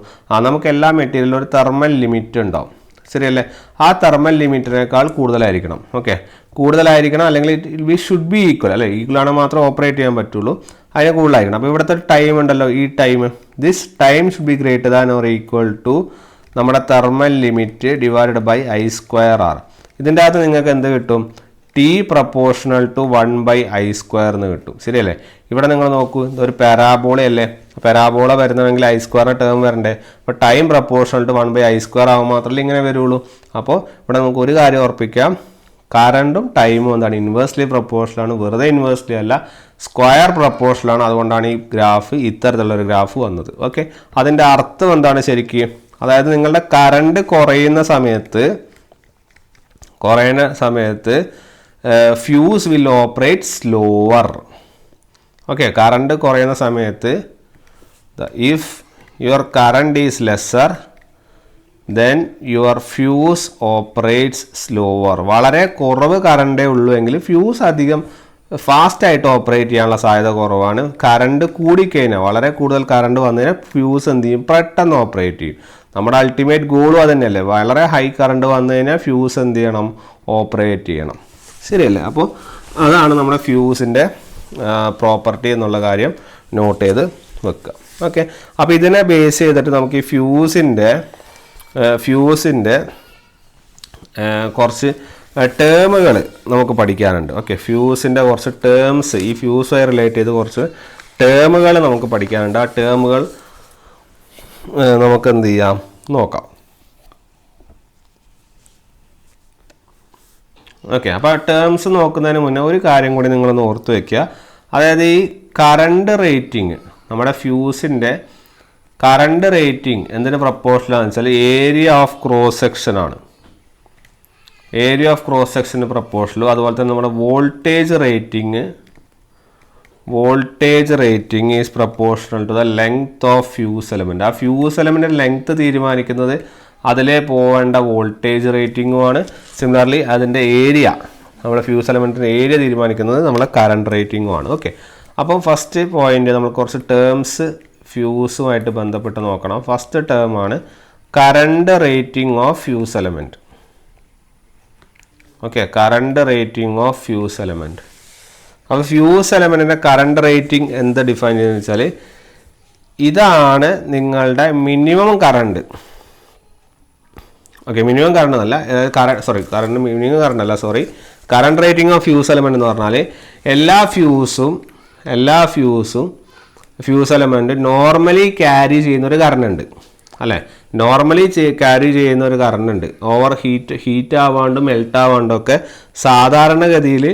നമുക്ക് എല്ലാ മെറ്റീരിയലിലും ഒരു തെർമൽ ലിമിറ്റ് ഉണ്ടാവും, ശരിയല്ലേ? ആ തെർമൽ ലിമിറ്റിനേക്കാൾ കൂടുതലായിരിക്കണം. ഓക്കെ, കൂടുതലായിരിക്കണം, അല്ലെങ്കിൽ വി ഷുഡ് ബി ഈക്വൽ അല്ലേ? ഈക്വൽ ആണെങ്കിൽ മാത്രമേ ഓപ്പറേറ്റ് ചെയ്യാൻ പറ്റുള്ളൂ. അതിനെ കൂടുതലായിരിക്കണം. അപ്പോൾ ഇവിടുത്തെ ടൈം ഉണ്ടല്ലോ, ഈ time, this time should be greater than or equal to നമ്മുടെ thermal limit divided by I²R. ഇതിൻ്റെ അകത്ത് നിങ്ങൾക്ക് എന്ത് കിട്ടും? T പ്രപ്പോർഷണൽ ടു 1/I² എന്ന് കിട്ടും, ശരിയല്ലേ? ഇവിടെ നിങ്ങൾ നോക്കൂ, ഇതൊരു പാരാബോളയല്ലേ? പാരാബോള വരുന്നതെങ്കിൽ I² ടേം വരണ്ടേ? അപ്പോൾ ടൈം പ്രപ്പോർഷണൽ ടു 1/I² ആകുമ്പോൾ മാത്രമല്ലേ ഇങ്ങനെ വരുള്ളൂ. അപ്പോൾ ഇവിടെ നമുക്ക് ഒരു കാര്യം ഉറപ്പിക്കാം, കറണ്ടും ടൈമും എന്താണ്? ഇൻവേഴ്സ്ലി പ്രപ്പോർഷനാണ്. വെറുതെ ഇൻവേഴ്സ്ലി അല്ല, സ്ക്വയർ പ്രപ്പോർഷനാണ്. അതുകൊണ്ടാണ് ഈ ഗ്രാഫ് ഇത്തരത്തിലുള്ളൊരു ഗ്രാഫ് വന്നത്. ഓക്കെ, അതിൻ്റെ അർത്ഥം എന്താണ് ശരിക്കും? അതായത് നിങ്ങളുടെ കറണ്ട് കുറയുന്ന സമയത്ത് fuse will operate slower. Okay, current കുറയുന്ന സമയത്ത് if your current is lesser then your fuse operates slower. വളരെ കുറവ് കറണ്ടേ ഉള്ളൂ എങ്കിൽ ഫ്യൂസ് അധികം ഫാസ്റ്റായിട്ട് ഓപ്പറേറ്റ് ചെയ്യാനുള്ള സാധ്യത കുറവാണ്. കറണ്ട് കൂടിക്കഴിഞ്ഞാൽ, വളരെ കൂടുതൽ കറണ്ട് വന്നു കഴിഞ്ഞാൽ ഫ്യൂസ് എന്ത് ചെയ്യും? പെട്ടെന്ന് ഓപ്പറേറ്റ് ചെയ്യും. നമ്മുടെ അൾട്ടിമേറ്റ് ഗോളും അത് തന്നെയല്ലേ? വളരെ ഹൈ കറണ്ട് വന്നു കഴിഞ്ഞാൽ ഫ്യൂസ് എന്ത് ചെയ്യണം? ഓപ്പറേറ്റ് ചെയ്യണം, ശരിയല്ലേ? അപ്പോൾ അതാണ് നമ്മുടെ ഫ്യൂസിൻ്റെ പ്രോപ്പർട്ടി എന്നുള്ള കാര്യം നോട്ട് ചെയ്ത് വെക്കുക. ഓക്കെ, അപ്പോൾ ഇതിനെ ബേസ് ചെയ്തിട്ട് നമുക്ക് ഈ ഫ്യൂസിൻ്റെ കുറച്ച് ടേമുകൾ നമുക്ക് പഠിക്കാനുണ്ട്. ഓക്കെ, ഫ്യൂസിൻ്റെ കുറച്ച് ടേംസ്, ഈ ഫ്യൂസുമായി റിലേറ്റ് ചെയ്ത് കുറച്ച് ടേമുകൾ നമുക്ക് പഠിക്കാനുണ്ട്. ആ ടേമുകൾ നമുക്ക് എന്ത് ചെയ്യാം? നോക്കാം. ഓക്കെ, അപ്പോൾ ആ ടേംസ് നോക്കുന്നതിന് മുന്നേ ഒരു കാര്യം കൂടി നിങ്ങളൊന്ന് ഓർത്ത് വയ്ക്കുക. അതായത് ഈ കറണ്ട് റേറ്റിംഗ്, നമ്മുടെ ഫ്യൂസിൻ്റെ കറണ്ട് റേറ്റിംഗ് എന്തിന് പ്രപ്പോർഷനാണെന്ന് വെച്ചാൽ ഏരിയ ഓഫ് ക്രോസ് സെക്ഷൻ ആണ്. ഏരിയ ഓഫ് ക്രോസ് സെക്ഷന് പ്രപ്പോർഷനും. അതുപോലെ തന്നെ നമ്മുടെ voltage rating is proportional to the length of fuse element. ആ ഫ്യൂസ് എലമെൻറ്റിൻ്റെ ലെങ്ത് തീരുമാനിക്കുന്നത് അതിലെ പോവേണ്ട വോൾട്ടേജ് റേറ്റിംഗുമാണ്. സിമിലർലി അതിൻ്റെ ഏരിയ, നമ്മുടെ ഫ്യൂസ് എലമെൻറ്റിൻ്റെ ഏരിയ തീരുമാനിക്കുന്നത് നമ്മളെ കറണ്ട് റേറ്റിംഗുമാണ്. ഓക്കെ, അപ്പം ഫസ്റ്റ് പോയിന്റ് നമ്മൾ കുറച്ച് ടേംസ് ഫ്യൂസുമായിട്ട് ബന്ധപ്പെട്ട് നോക്കണം. ഫസ്റ്റ് ടേമാണ് current rating of fuse element. Okay, current rating of fuse element. അപ്പോൾ ഫ്യൂസ് എലമെൻറ്റിൻ്റെ കറണ്ട് റേറ്റിംഗ് എന്ത് ഡിഫൈൻ ചെയ്യുന്നത് വെച്ചാൽ ഇതാണ് നിങ്ങളുടെ minimum current. Okay, minimum current എന്നല്ല, current rating of fuse element എന്ന് പറഞ്ഞാൽ എല്ലാ ഫ്യൂസും ഫ്യൂസ് എലമെൻറ്റ് നോർമലി ക്യാരി ചെയ്യുന്നൊരു കറണ്ട് ഉണ്ട് അല്ലേ? നോർമലി ക്യാരി ചെയ്യുന്ന ഒരു കറണ്ട് ഉണ്ട്. ഓവർ ഹീറ്റ് ആവാണ്ടും മെൽറ്റ് ആവാണ്ടും ഒക്കെ സാധാരണഗതിയിൽ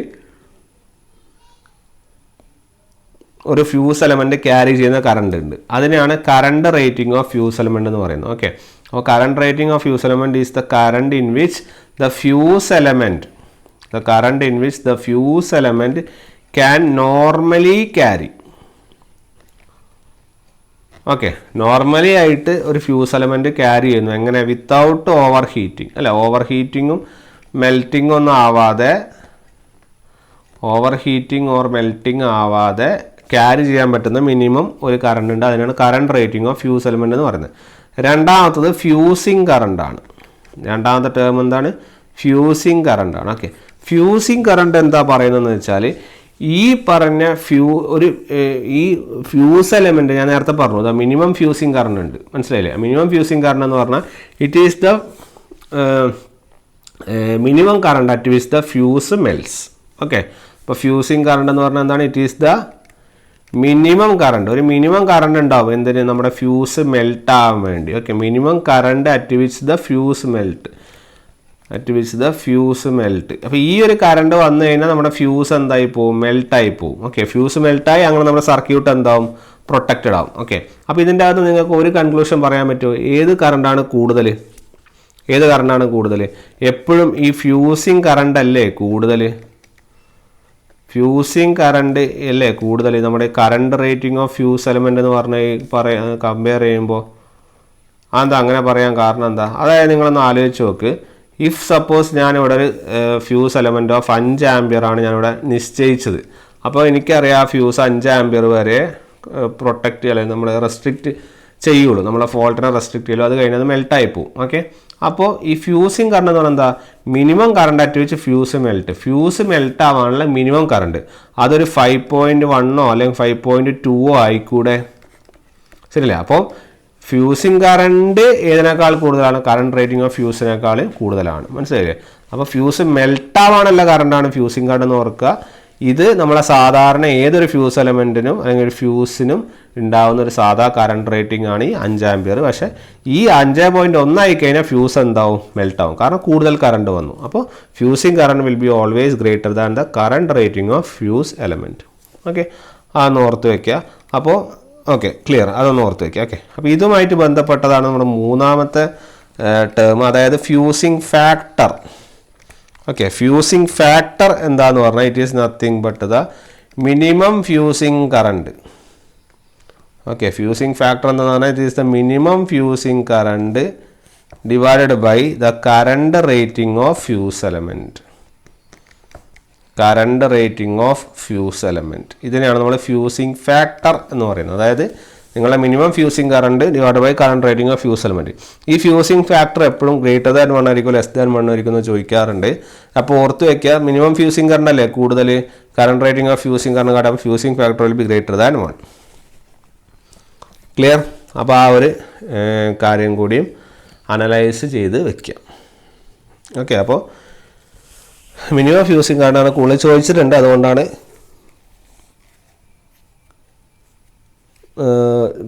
ഒരു ഫ്യൂസ് എലമെൻറ്റ് ക്യാരി ചെയ്യുന്ന കറണ്ട് ഉണ്ട്. അതിനെയാണ് current rating of fuse element എന്ന് പറയുന്നത്. ഓക്കെ, അപ്പോൾ current rating of fuse element is the current in which the fuse element the current in which the fuse element can normally carry. Okay, normally ആയിട്ട് ഒരു fuse element carry ചെയ്യുന്നു എങ്ങനെ? Without over heating അല്ല, over ഹീറ്റിങ്ങും മെൽറ്റിങ്ങും ഒന്നും ആവാതെ, over heating or melting ആവാതെ carry ചെയ്യാൻ പറ്റുന്ന മിനിമം ഒരു കറണ്ട് ഉണ്ട്. അതിനാണ് current rating of fuse element എന്ന് പറയുന്നത്. രണ്ടാമത്തത് ഫ്യൂസിങ് കറണ്ടാണ്. രണ്ടാമത്തെ ടേം എന്താണ്? ഫ്യൂസിങ് കറണ്ടാണ്. ഓക്കെ, ഫ്യൂസിങ് കറണ്ട് എന്താ പറയുന്നതെന്ന് വെച്ചാൽ ഈ പറഞ്ഞ ഈ ഫ്യൂസ് എലമെൻറ്റ് ഞാൻ നേരത്തെ പറഞ്ഞു, ദ മിനിമം ഫ്യൂസിങ് കറണ്ട് ഉണ്ട്, മനസ്സിലായില്ലേ? മിനിമം ഫ്യൂസിങ് കറണ്ട് എന്ന് പറഞ്ഞാൽ it is the minimum current at which the fuse melts. Okay, അപ്പോൾ ഫ്യൂസിങ് കറണ്ട് എന്ന് പറഞ്ഞാൽ എന്താണ്? It is the minimum current. ഒരു മിനിമം കറണ്ട് ഉണ്ടാവും എന്തിന്? നമ്മുടെ ഫ്യൂസ് മെൽറ്റ് ആവാൻ വേണ്ടി. Okay, minimum current at which the fuse melt, at which the fuse melt. അപ്പോൾ ഈ ഒരു കറണ്ട് വന്നു കഴിഞ്ഞാൽ നമ്മുടെ ഫ്യൂസ് എന്തായി പോവും? മെൽട്ടായി പോവും. ഓക്കെ, ഫ്യൂസ് മെൽട്ടായി അങ്ങനെ നമ്മുടെ സർക്യൂട്ട് എന്താവും? പ്രൊട്ടക്റ്റഡ് ആവും. ഓക്കെ, അപ്പോൾ ഇതിൻ്റെ അകത്ത് നിങ്ങൾക്ക് ഒരു കൺക്ലൂഷൻ പറയാൻ പറ്റുമോ? ഏത് കറണ്ടാണ് കൂടുതൽ? ഏത് കറണ്ടാണ് കൂടുതൽ? എപ്പോഴും ഈ ഫ്യൂസിങ് കറണ്ട് അല്ലേ കൂടുതൽ? ഫ്യൂസിങ് കറണ്ട് അല്ലേ കൂടുതൽ? നമ്മുടെ current rating of fuse element എന്ന് കമ്പയർ ചെയ്യുമ്പോൾ അതെന്താ അങ്ങനെ പറയാൻ കാരണം എന്താ? അതായത് നിങ്ങളൊന്ന് ആലോചിച്ച് നോക്ക്. ഇഫ് സപ്പോസ് ഞാനിവിടെ ഒരു ഫ്യൂസ് എലമെൻ്റ് ഓഫ് 5 ആംപിയർ ആണ് ഞാനിവിടെ നിശ്ചയിച്ചത്. അപ്പോൾ എനിക്കറിയാം ഫ്യൂസ് 5 ആംപിയർ വരെ പ്രൊട്ടക്റ്റ് അല്ലെങ്കിൽ നമ്മൾ റെസ്ട്രിക്റ്റ് ചെയ്യുള്ളൂ, നമ്മളെ ഫോൾട്ടിനെ റെസ്ട്രിക്റ്റ് ചെയ്യുള്ളൂ. അത് കഴിഞ്ഞത് മെൽട്ടായി പോകും. ഓക്കെ, അപ്പോൾ ഈ ഫ്യൂസിങ് കറണ്ട് എന്ന് പറഞ്ഞാൽ എന്താ? മിനിമം കറണ്ട് അറ്റ് വെച്ച് ഫ്യൂസ് മെൽറ്റ് ആവാനുള്ള മിനിമം കറണ്ട് അതൊരു 5.1 അല്ലെങ്കിൽ 5.2 ആയിക്കൂടെ? ശരിയല്ലേ? അപ്പോൾ ഫ്യൂസിങ് കറണ്ട് ഏതിനേക്കാൾ കൂടുതലാണ്? കറണ്ട് റേറ്റിംഗ് ഓഫ് ഫ്യൂസിനേക്കാൾ കൂടുതലാണ്. മനസ്സിലായില്ലേ? അപ്പോൾ ഫ്യൂസ് മെൽട്ടാവാനുള്ള കറണ്ടാണ് ഫ്യൂസിങ് കറണ്ട് എന്ന് ഓർക്കുക. ഇത് നമ്മളെ സാധാരണ ഏതൊരു ഫ്യൂസ് എലമെൻറ്റിനും അല്ലെങ്കിൽ ഒരു ഫ്യൂസിനും ഉണ്ടാകുന്ന ഒരു സാധാ കറണ്ട് റേറ്റിംഗ് ആണ് ഈ 5 ആംപിയർ. പക്ഷേ ഈ 5.1 ആയി കഴിഞ്ഞാൽ ഫ്യൂസ് എന്താവും? മെൽട്ടാവും, കാരണം കൂടുതൽ കറണ്ട് വന്നു. അപ്പോൾ fusing current will be always greater than the current rating of fuse element. Okay, അതൊന്ന് ഓർത്ത് വയ്ക്കുക. അപ്പോൾ ഓക്കെ, ക്ലിയർ, അതൊന്ന് ഓർത്ത് വയ്ക്കുക. ഓക്കെ, അപ്പോൾ ഇതുമായിട്ട് ബന്ധപ്പെട്ടതാണ് നമ്മുടെ മൂന്നാമത്തെ ടേം, അതായത് fusing factor. Okay, fusing factor എന്താന്ന് പറഞ്ഞാൽ it is nothing but the minimum fusing current. Okay, fusing factor എന്താണെന്ന് പറഞ്ഞാൽ it is the minimum fusing current divided by the current rating of fuse element. Current rating of fuse element, ഇതിനെയാണ് നമ്മൾ fusing factor എന്ന് പറയുന്നത്. അതായത് നിങ്ങളുടെ minimum fusing current divide by current rating of fuse element. ഈ fusing factor എപ്പോഴും greater than 1 ആയിരിക്കും less than 1 ആയിരിക്കും എന്ന് ചോദിക്കാറുണ്ട്. അപ്പോൾ ഓർത്ത് വയ്ക്കുക, മിനിമം ഫ്യൂസിങ് കറണ്ട് അല്ലേ കൂടുതൽ, current rating of fusing current കാട്ടുമ്പോൾ fusing factor will be greater than 1. Clear? അപ്പോൾ ആ ഒരു കാര്യം കൂടിയും അനലൈസ് ചെയ്ത് വെക്കാം. ഓക്കെ, അപ്പോൾ മിനിമം ഫ്യൂസിങ് കറണ്ടാണ് കൂടുതൽ ചോദിച്ചിട്ടുണ്ട്, അതുകൊണ്ടാണ്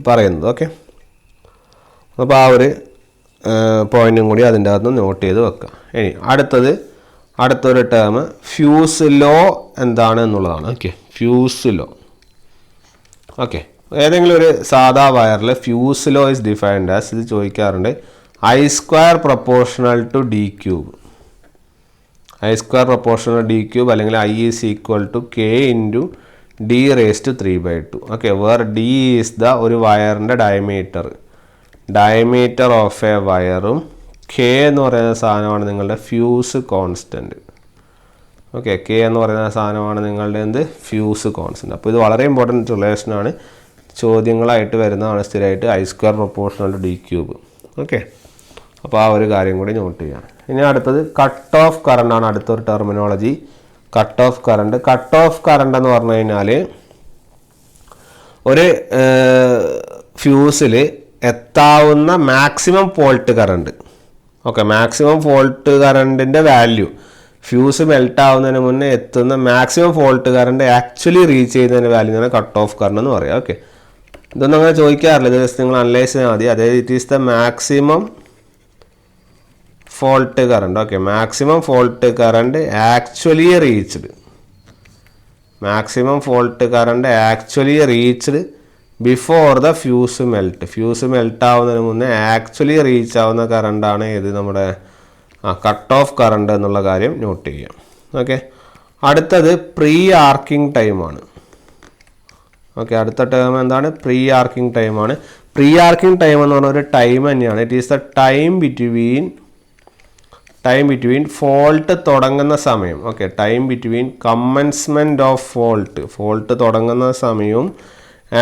പറയുന്നത്. ഓക്കെ, അപ്പോൾ ആ ഒരു പോയിന്റും കൂടി അതിൻ്റെ അകത്ത് നോട്ട് ചെയ്ത് വെക്കുക. ഇനി അടുത്തൊരു ടേം ഫ്യൂസ് ലോ എന്താണ് എന്നുള്ളതാണ്. Okay, fuse law. ഓക്കെ, ഏതെങ്കിലും ഒരു സാധാ വയറിൽ fuse law is defined as, ഇത് ചോദിക്കാറുണ്ട്, I² proportional to d³. I² proportional d³ അല്ലെങ്കിൽ I is equal to K into d⁻³/2. Okay, where d is the ഒരു വയറിൻ്റെ ഡയമീറ്റർ ഓഫ് എ വയറും K എന്ന് പറയുന്ന സാധനമാണ് നിങ്ങളുടെ ഫ്യൂസ് കോൺസ്റ്റൻറ്റ്. ഓക്കെ, K എന്ന് പറയുന്ന സാധനമാണ് നിങ്ങളുടെ ഫ്യൂസ് കോൺസ്റ്റൻറ്റ്. അപ്പോൾ ഇത് വളരെ ഇമ്പോർട്ടൻറ്റ് റിലേഷനാണ്, ചോദ്യങ്ങളായിട്ട് വരുന്നതാണ് സ്ഥിരമായിട്ട് I² proportional to d³. Okay, അപ്പോൾ ആ ഒരു കാര്യം കൂടി നോട്ട് ചെയ്യാം. ഇനി അടുത്തത് കട്ട് ഓഫ് കറണ്ട് ആണ് അടുത്തൊരു ടെർമിനോളജി. കട്ട് ഓഫ് കറണ്ട് എന്ന് പറഞ്ഞു കഴിഞ്ഞാൽ ഒരു ഫ്യൂസിൽ എത്താവുന്ന maximum fault current. Okay, maximum fault കറണ്ടിൻ്റെ വാല്യൂ, ഫ്യൂസ് മെൽറ്റ് ആവുന്നതിന് മുന്നേ എത്തുന്ന maximum fault current actually reach ചെയ്യുന്നതിൻ്റെ വാല്യൂനാണ് കട്ട് ഓഫ് കറണ്ട് എന്ന് പറയുക. ഓക്കെ, ഇതൊന്നും അങ്ങനെ ചോദിക്കാറില്ല, ഇത് ജസ്റ്റ് നിങ്ങൾ അനലൈസ് ചെയ്താൽ മതി. അതായത് it is the maximum fault current. Okay, maximum fault current actually reached. Maximum fault current actually reached before the fuse melt ആവുന്നതിന് മുന്നേ ആക്ച്വലി റീച്ച് ആവുന്ന കറണ്ടാണ് ഇത് നമ്മുടെ കട്ട് ഓഫ് കറണ്ട് എന്നുള്ള കാര്യം നോട്ട് ചെയ്യാം. ഓക്കെ, അടുത്തത് പ്രീ ആർക്കിംഗ് ടൈമാണ്. ഓക്കെ, അടുത്ത ടേം എന്താണ്? പ്രീ ആർക്കിംഗ് ടൈമാണ്. പ്രീ ആർക്കിംഗ് ടൈം എന്ന് പറഞ്ഞ ഒരു ടൈം തന്നെയാണ്. It is the time between fault തുടങ്ങുന്ന സമയം. Okay, time between commencement of fault തുടങ്ങുന്ന സമയവും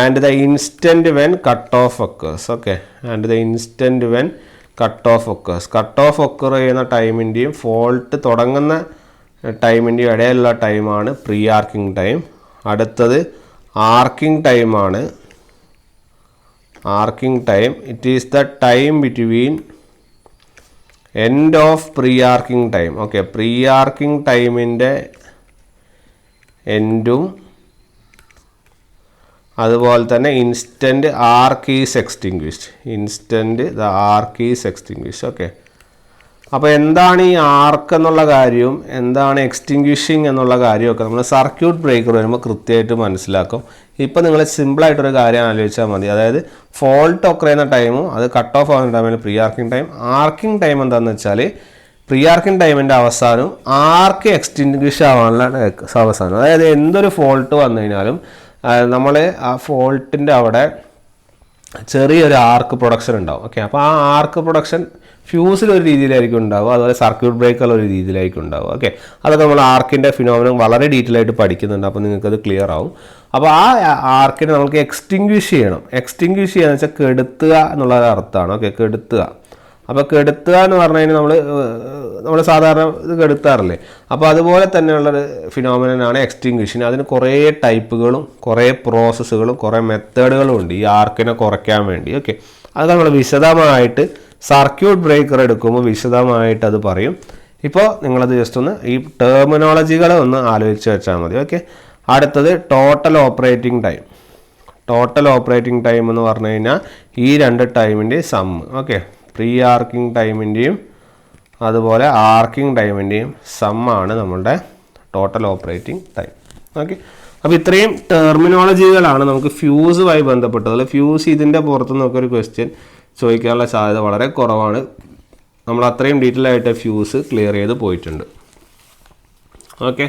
and the instant when cut off occurs. Okay, and the instant when cut off occurs. Cut off occur ചെയ്യുന്ന ടൈമിൻ്റെയും ഫോൾട്ട് തുടങ്ങുന്ന ടൈമിൻ്റെയും ഇടയിലുള്ള ടൈമാണ് പ്രീ ആർക്കിംഗ് ടൈം. അടുത്തത് ആർക്കിംഗ് ടൈമാണ്. Arching time it is the time between end of pre arcing time. Okay, pre arcing ടൈമിൻ്റെ എൻഡും അതുപോലെ തന്നെ instant arc is extinguished. Okay, അപ്പോൾ എന്താണ് ഈ ആർക്ക് എന്നുള്ള കാര്യവും എന്താണ് എക്സ്റ്റിങ്ക്വിഷിങ് എന്നുള്ള കാര്യമൊക്കെ നമ്മൾ സർക്യൂട്ട് ബ്രേക്കർ വരുമ്പോൾ കൃത്യമായിട്ട് മനസ്സിലാക്കും. ഇപ്പോൾ നിങ്ങൾ സിമ്പിളായിട്ടൊരു കാര്യം ആലോചിച്ചാൽ മതി. അതായത് ഫോൾട്ട് ഒക്കെ ചെയ്യുന്ന ടൈമും അത് കട്ട് ഓഫ് ആവുന്ന ടൈമിൽ pre arcing time. Arching time എന്താണെന്ന് വെച്ചാൽ പ്രീ ആർക്കിംഗ് ടൈമിൻ്റെ അവസാനവും ആർക്ക് എക്സ്റ്റിങ്ക്വിഷ് ആവാനുള്ള അവസാനം. അതായത് എന്തൊരു ഫോൾട്ട് വന്നു കഴിഞ്ഞാലും നമ്മൾ ആ ഫോൾട്ടിൻ്റെ അവിടെ ചെറിയൊരു ആർക്ക് പ്രൊഡക്ഷൻ ഉണ്ടാവും. ഓക്കെ, അപ്പോൾ ആ ആർക്ക് പ്രൊഡക്ഷൻ ഫ്യൂസിലൊരു രീതിയിലായിരിക്കും ഉണ്ടാവുക, അതുപോലെ സർക്യൂട്ട് ബ്രേക്കറിൽ ഒരു രീതിയിലായിരിക്കും ഉണ്ടാവുക. ഓക്കെ, അതൊക്കെ നമ്മൾ ആർക്കിൻ്റെ ഫിനോമിനൻ വളരെ ഡീറ്റെയിൽ ആയിട്ട് പഠിക്കുന്നുണ്ട്. അപ്പോൾ നിങ്ങൾക്കത് ക്ലിയർ ആവും. അപ്പോൾ ആ ആർക്കിനെ നമുക്ക് എക്സ്റ്റിങ്ക്വിഷ് ചെയ്യണം. എക്സ്റ്റിങ്ക്വിഷ് ചെയ്യുക എന്ന് വെച്ചാൽ കെടുത്തുക എന്നുള്ളത് അർത്ഥമാണ്. ഓക്കെ, കെടുത്തുക. അപ്പോൾ കെടുത്തുക എന്ന് പറഞ്ഞു കഴിഞ്ഞാൽ നമ്മൾ സാധാരണ ഇത് കെടുത്താറില്ലേ, അപ്പോൾ അതുപോലെ തന്നെയുള്ളൊരു ഫിനോമിനനാണ് എക്സ്റ്റിങ്ക്വിഷൻ. അതിന് കുറേ ടൈപ്പുകളും കുറേ പ്രോസസ്സുകളും കുറേ മെത്തേഡുകളും ഉണ്ട് ഈ ആർക്കിനെ കുറയ്ക്കാൻ വേണ്ടി. ഓക്കെ, അത് നമ്മൾ വിശദമായിട്ട് സർക്യൂട്ട് ബ്രേക്കർ എടുക്കുമ്പോൾ വിശദമായിട്ട് അത് പറയും. ഇപ്പോൾ നിങ്ങളത് ജസ്റ്റ് ഒന്ന് ഈ ടെർമിനോളജികളെ ഒന്ന് ആലോചിച്ച് വെച്ചാൽ മതി. ഓക്കെ, അടുത്തത് total operating time. Total operating time എന്ന് പറഞ്ഞു കഴിഞ്ഞാൽ ഈ രണ്ട് ടൈമിൻ്റെയും സമ്മ്. ഓക്കെ, പ്രീ ആർക്കിംഗ് ടൈമിൻ്റെയും അതുപോലെ ആർക്കിംഗ് ടൈമിൻ്റെയും സമ്മാണ് നമ്മളുടെ ടോട്ടൽ ഓപ്പറേറ്റിംഗ് ടൈം. ഓക്കെ, അപ്പോൾ ഇത്രയും ടെർമിനോളജികളാണ് നമുക്ക് ഫ്യൂസുമായി ബന്ധപ്പെട്ടത്. ഫ്യൂസ് ഇതിൻ്റെ പുറത്ത് നമുക്കൊരു ക്വസ്റ്റ്യൻ ചോദിക്കാനുള്ള സാധ്യത വളരെ കുറവാണ്. നമ്മൾ അത്രയും ഡീറ്റെയിൽ ആയിട്ട് ഫ്യൂസ് ക്ലിയർ ചെയ്ത് പോയിട്ടുണ്ട്. ഓക്കെ,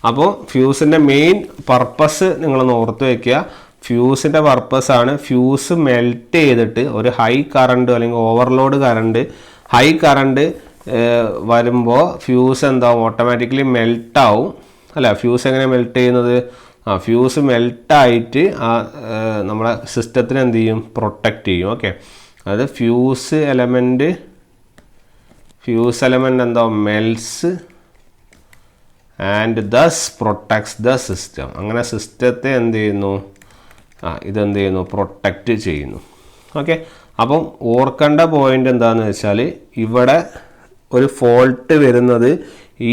അപ്പോൾ ഫ്യൂസിൻ്റെ മെയിൻ പർപ്പസ് നിങ്ങളൊന്ന് ഓർത്ത് വയ്ക്കുക. ഫ്യൂസിൻ്റെ പർപ്പസാണ് ഫ്യൂസ് മെൽറ്റ് ചെയ്തിട്ട് ഒരു ഹൈ കറണ്ട് അല്ലെങ്കിൽ ഓവർലോഡ് കറണ്ട്, ഹൈ കറണ്ട് വരുമ്പോൾ ഫ്യൂസ് എന്താവും? ഓട്ടോമാറ്റിക്കലി മെൽട്ടാവും അല്ല. ഫ്യൂസ് എങ്ങനെ മെൽറ്റ് ചെയ്യുന്നത്? ഫ്യൂസ് മെൽട്ടായിട്ട് നമ്മളെ സിസ്റ്റത്തിന് എന്ത് ചെയ്യും? പ്രൊട്ടക്റ്റ് ചെയ്യും. ഓക്കെ, അതായത് ഫ്യൂസ് എലമെൻറ്റ് എന്താവും? Melts and thus protects the system. അങ്ങനെ സിസ്റ്റത്തെ എന്ത് ചെയ്യുന്നു? ഇതെന്ത് ചെയ്യുന്നു? പ്രൊട്ടക്റ്റ് ചെയ്യുന്നു. ഓക്കെ, അപ്പം ഓർക്കേണ്ട പോയിൻ്റ് എന്താണെന്ന് വെച്ചാൽ ഇവിടെ ഒരു ഫോൾട്ട് വരുന്നത്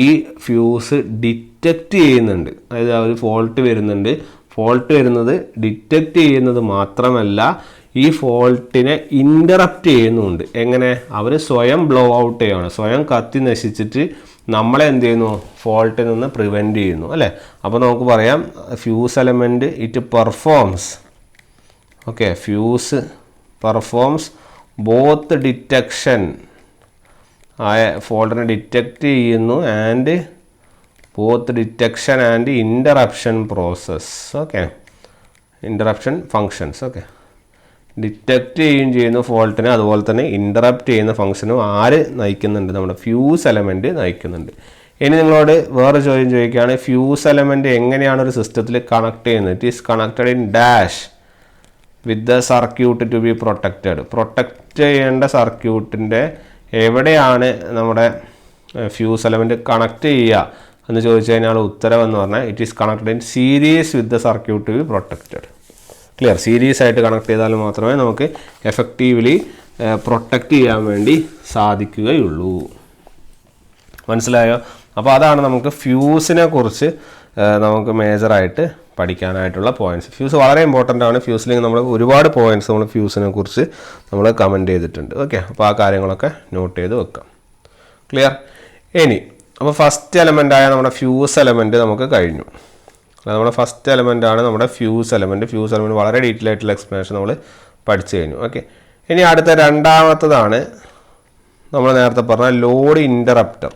ഈ ഫ്യൂസ് ഡിറ്റക്റ്റ് ചെയ്യുന്നുണ്ട്. അതായത് ഒരു ഫോൾട്ട് വരുന്നത് ഡിറ്റക്റ്റ് ചെയ്യുന്നത് മാത്രമല്ല ഈ ഫോൾട്ടിനെ ഇൻ്ററപ്റ്റ് ചെയ്യുന്നുണ്ട്. എങ്ങനെ? അവർ സ്വയം ബ്ലോ ഔട്ട് ചെയ്യുകയാണ്, സ്വയം കത്തി നശിച്ചിട്ട് നമ്മളെ എന്ത് ചെയ്യുന്നു? ഫോൾട്ടിൽ നിന്ന് പ്രിവെൻറ്റ് ചെയ്യുന്നു അല്ലേ. അപ്പോൾ നമുക്ക് പറയാം fuse element it performs. Okay, fuse performs both detection, ഫോൾട്ടിനെ ഡിറ്റക്റ്റ് ചെയ്യുന്നു and both detection and interruption process. Okay, interruption functions. Okay, detect ചെയ്യുന്നു ഫോൾട്ടിനെ, അതുപോലെ തന്നെ ഇൻ്ററപ്റ്റ് ചെയ്യുന്ന ഫംഗ്ഷനും ആര് നയിക്കുന്നുണ്ട്? നമ്മുടെ ഫ്യൂസ് എലമെൻറ്റ് നയിക്കുന്നുണ്ട്. ഇനി നിങ്ങളോട് വേറെ ചോദ്യം ചോദിക്കുകയാണ്, ഫ്യൂസ് എലമെൻറ്റ് എങ്ങനെയാണ് ഒരു സിസ്റ്റത്തിൽ കണക്ട് ചെയ്യുന്നത്? It is connected in dash with the circuit to be protected. Protect ചെയ്യേണ്ട സർക്യൂട്ടിൻ്റെ എവിടെയാണ് നമ്മുടെ ഫ്യൂസ് എലമെൻറ്റ് കണക്ട് ചെയ്യുക എന്ന് ചോദിച്ചു കഴിഞ്ഞാൽ ഉത്തരം എന്ന് പറഞ്ഞാൽ it is connected in series with the circuit to be protected. Clear? Series ആയിട്ട് കണക്ട് ചെയ്താൽ മാത്രമേ നമുക്ക് എഫക്റ്റീവ്ലി പ്രൊട്ടക്റ്റ് ചെയ്യാൻ വേണ്ടി സാധിക്കുകയുള്ളൂ. മനസ്സിലായോ? അപ്പോൾ അതാണ് നമുക്ക് ഫ്യൂസിനെ കുറിച്ച് നമുക്ക് മേജറായിട്ട് പഠിക്കാനായിട്ടുള്ള പോയിൻറ്റ്സ്. ഫ്യൂസ് വളരെ ഇമ്പോർട്ടൻ്റ് ആണ്. ഫ്യൂസിലേക്ക് നമ്മൾ ഒരുപാട് പോയിൻറ്റ്സ് നമ്മൾ ഫ്യൂസിനെ കുറിച്ച് നമ്മൾ കമൻറ്റ് ചെയ്തിട്ടുണ്ട്. ഓക്കെ, അപ്പോൾ ആ കാര്യങ്ങളൊക്കെ നോട്ട് ചെയ്ത് വെക്കാം. ക്ലിയർ? ഇനി അപ്പോൾ ഫസ്റ്റ് എലമെൻ്റായ നമ്മുടെ ഫ്യൂസ് എലമെൻറ്റ് നമുക്ക് കഴിഞ്ഞു. നമ്മുടെ ഫസ്റ്റ് എലമെൻ്റാണ് നമ്മുടെ ഫ്യൂസ് എലമെൻറ്റ് വളരെ ഡീറ്റെയിൽ ആയിട്ടുള്ള എക്സ്പ്ലനേഷൻ നമ്മൾ പഠിച്ചു കഴിഞ്ഞു. ഓക്കെ, ഇനി അടുത്ത രണ്ടാമത്തതാണ് നമ്മൾ നേരത്തെ പറഞ്ഞ load interrupter.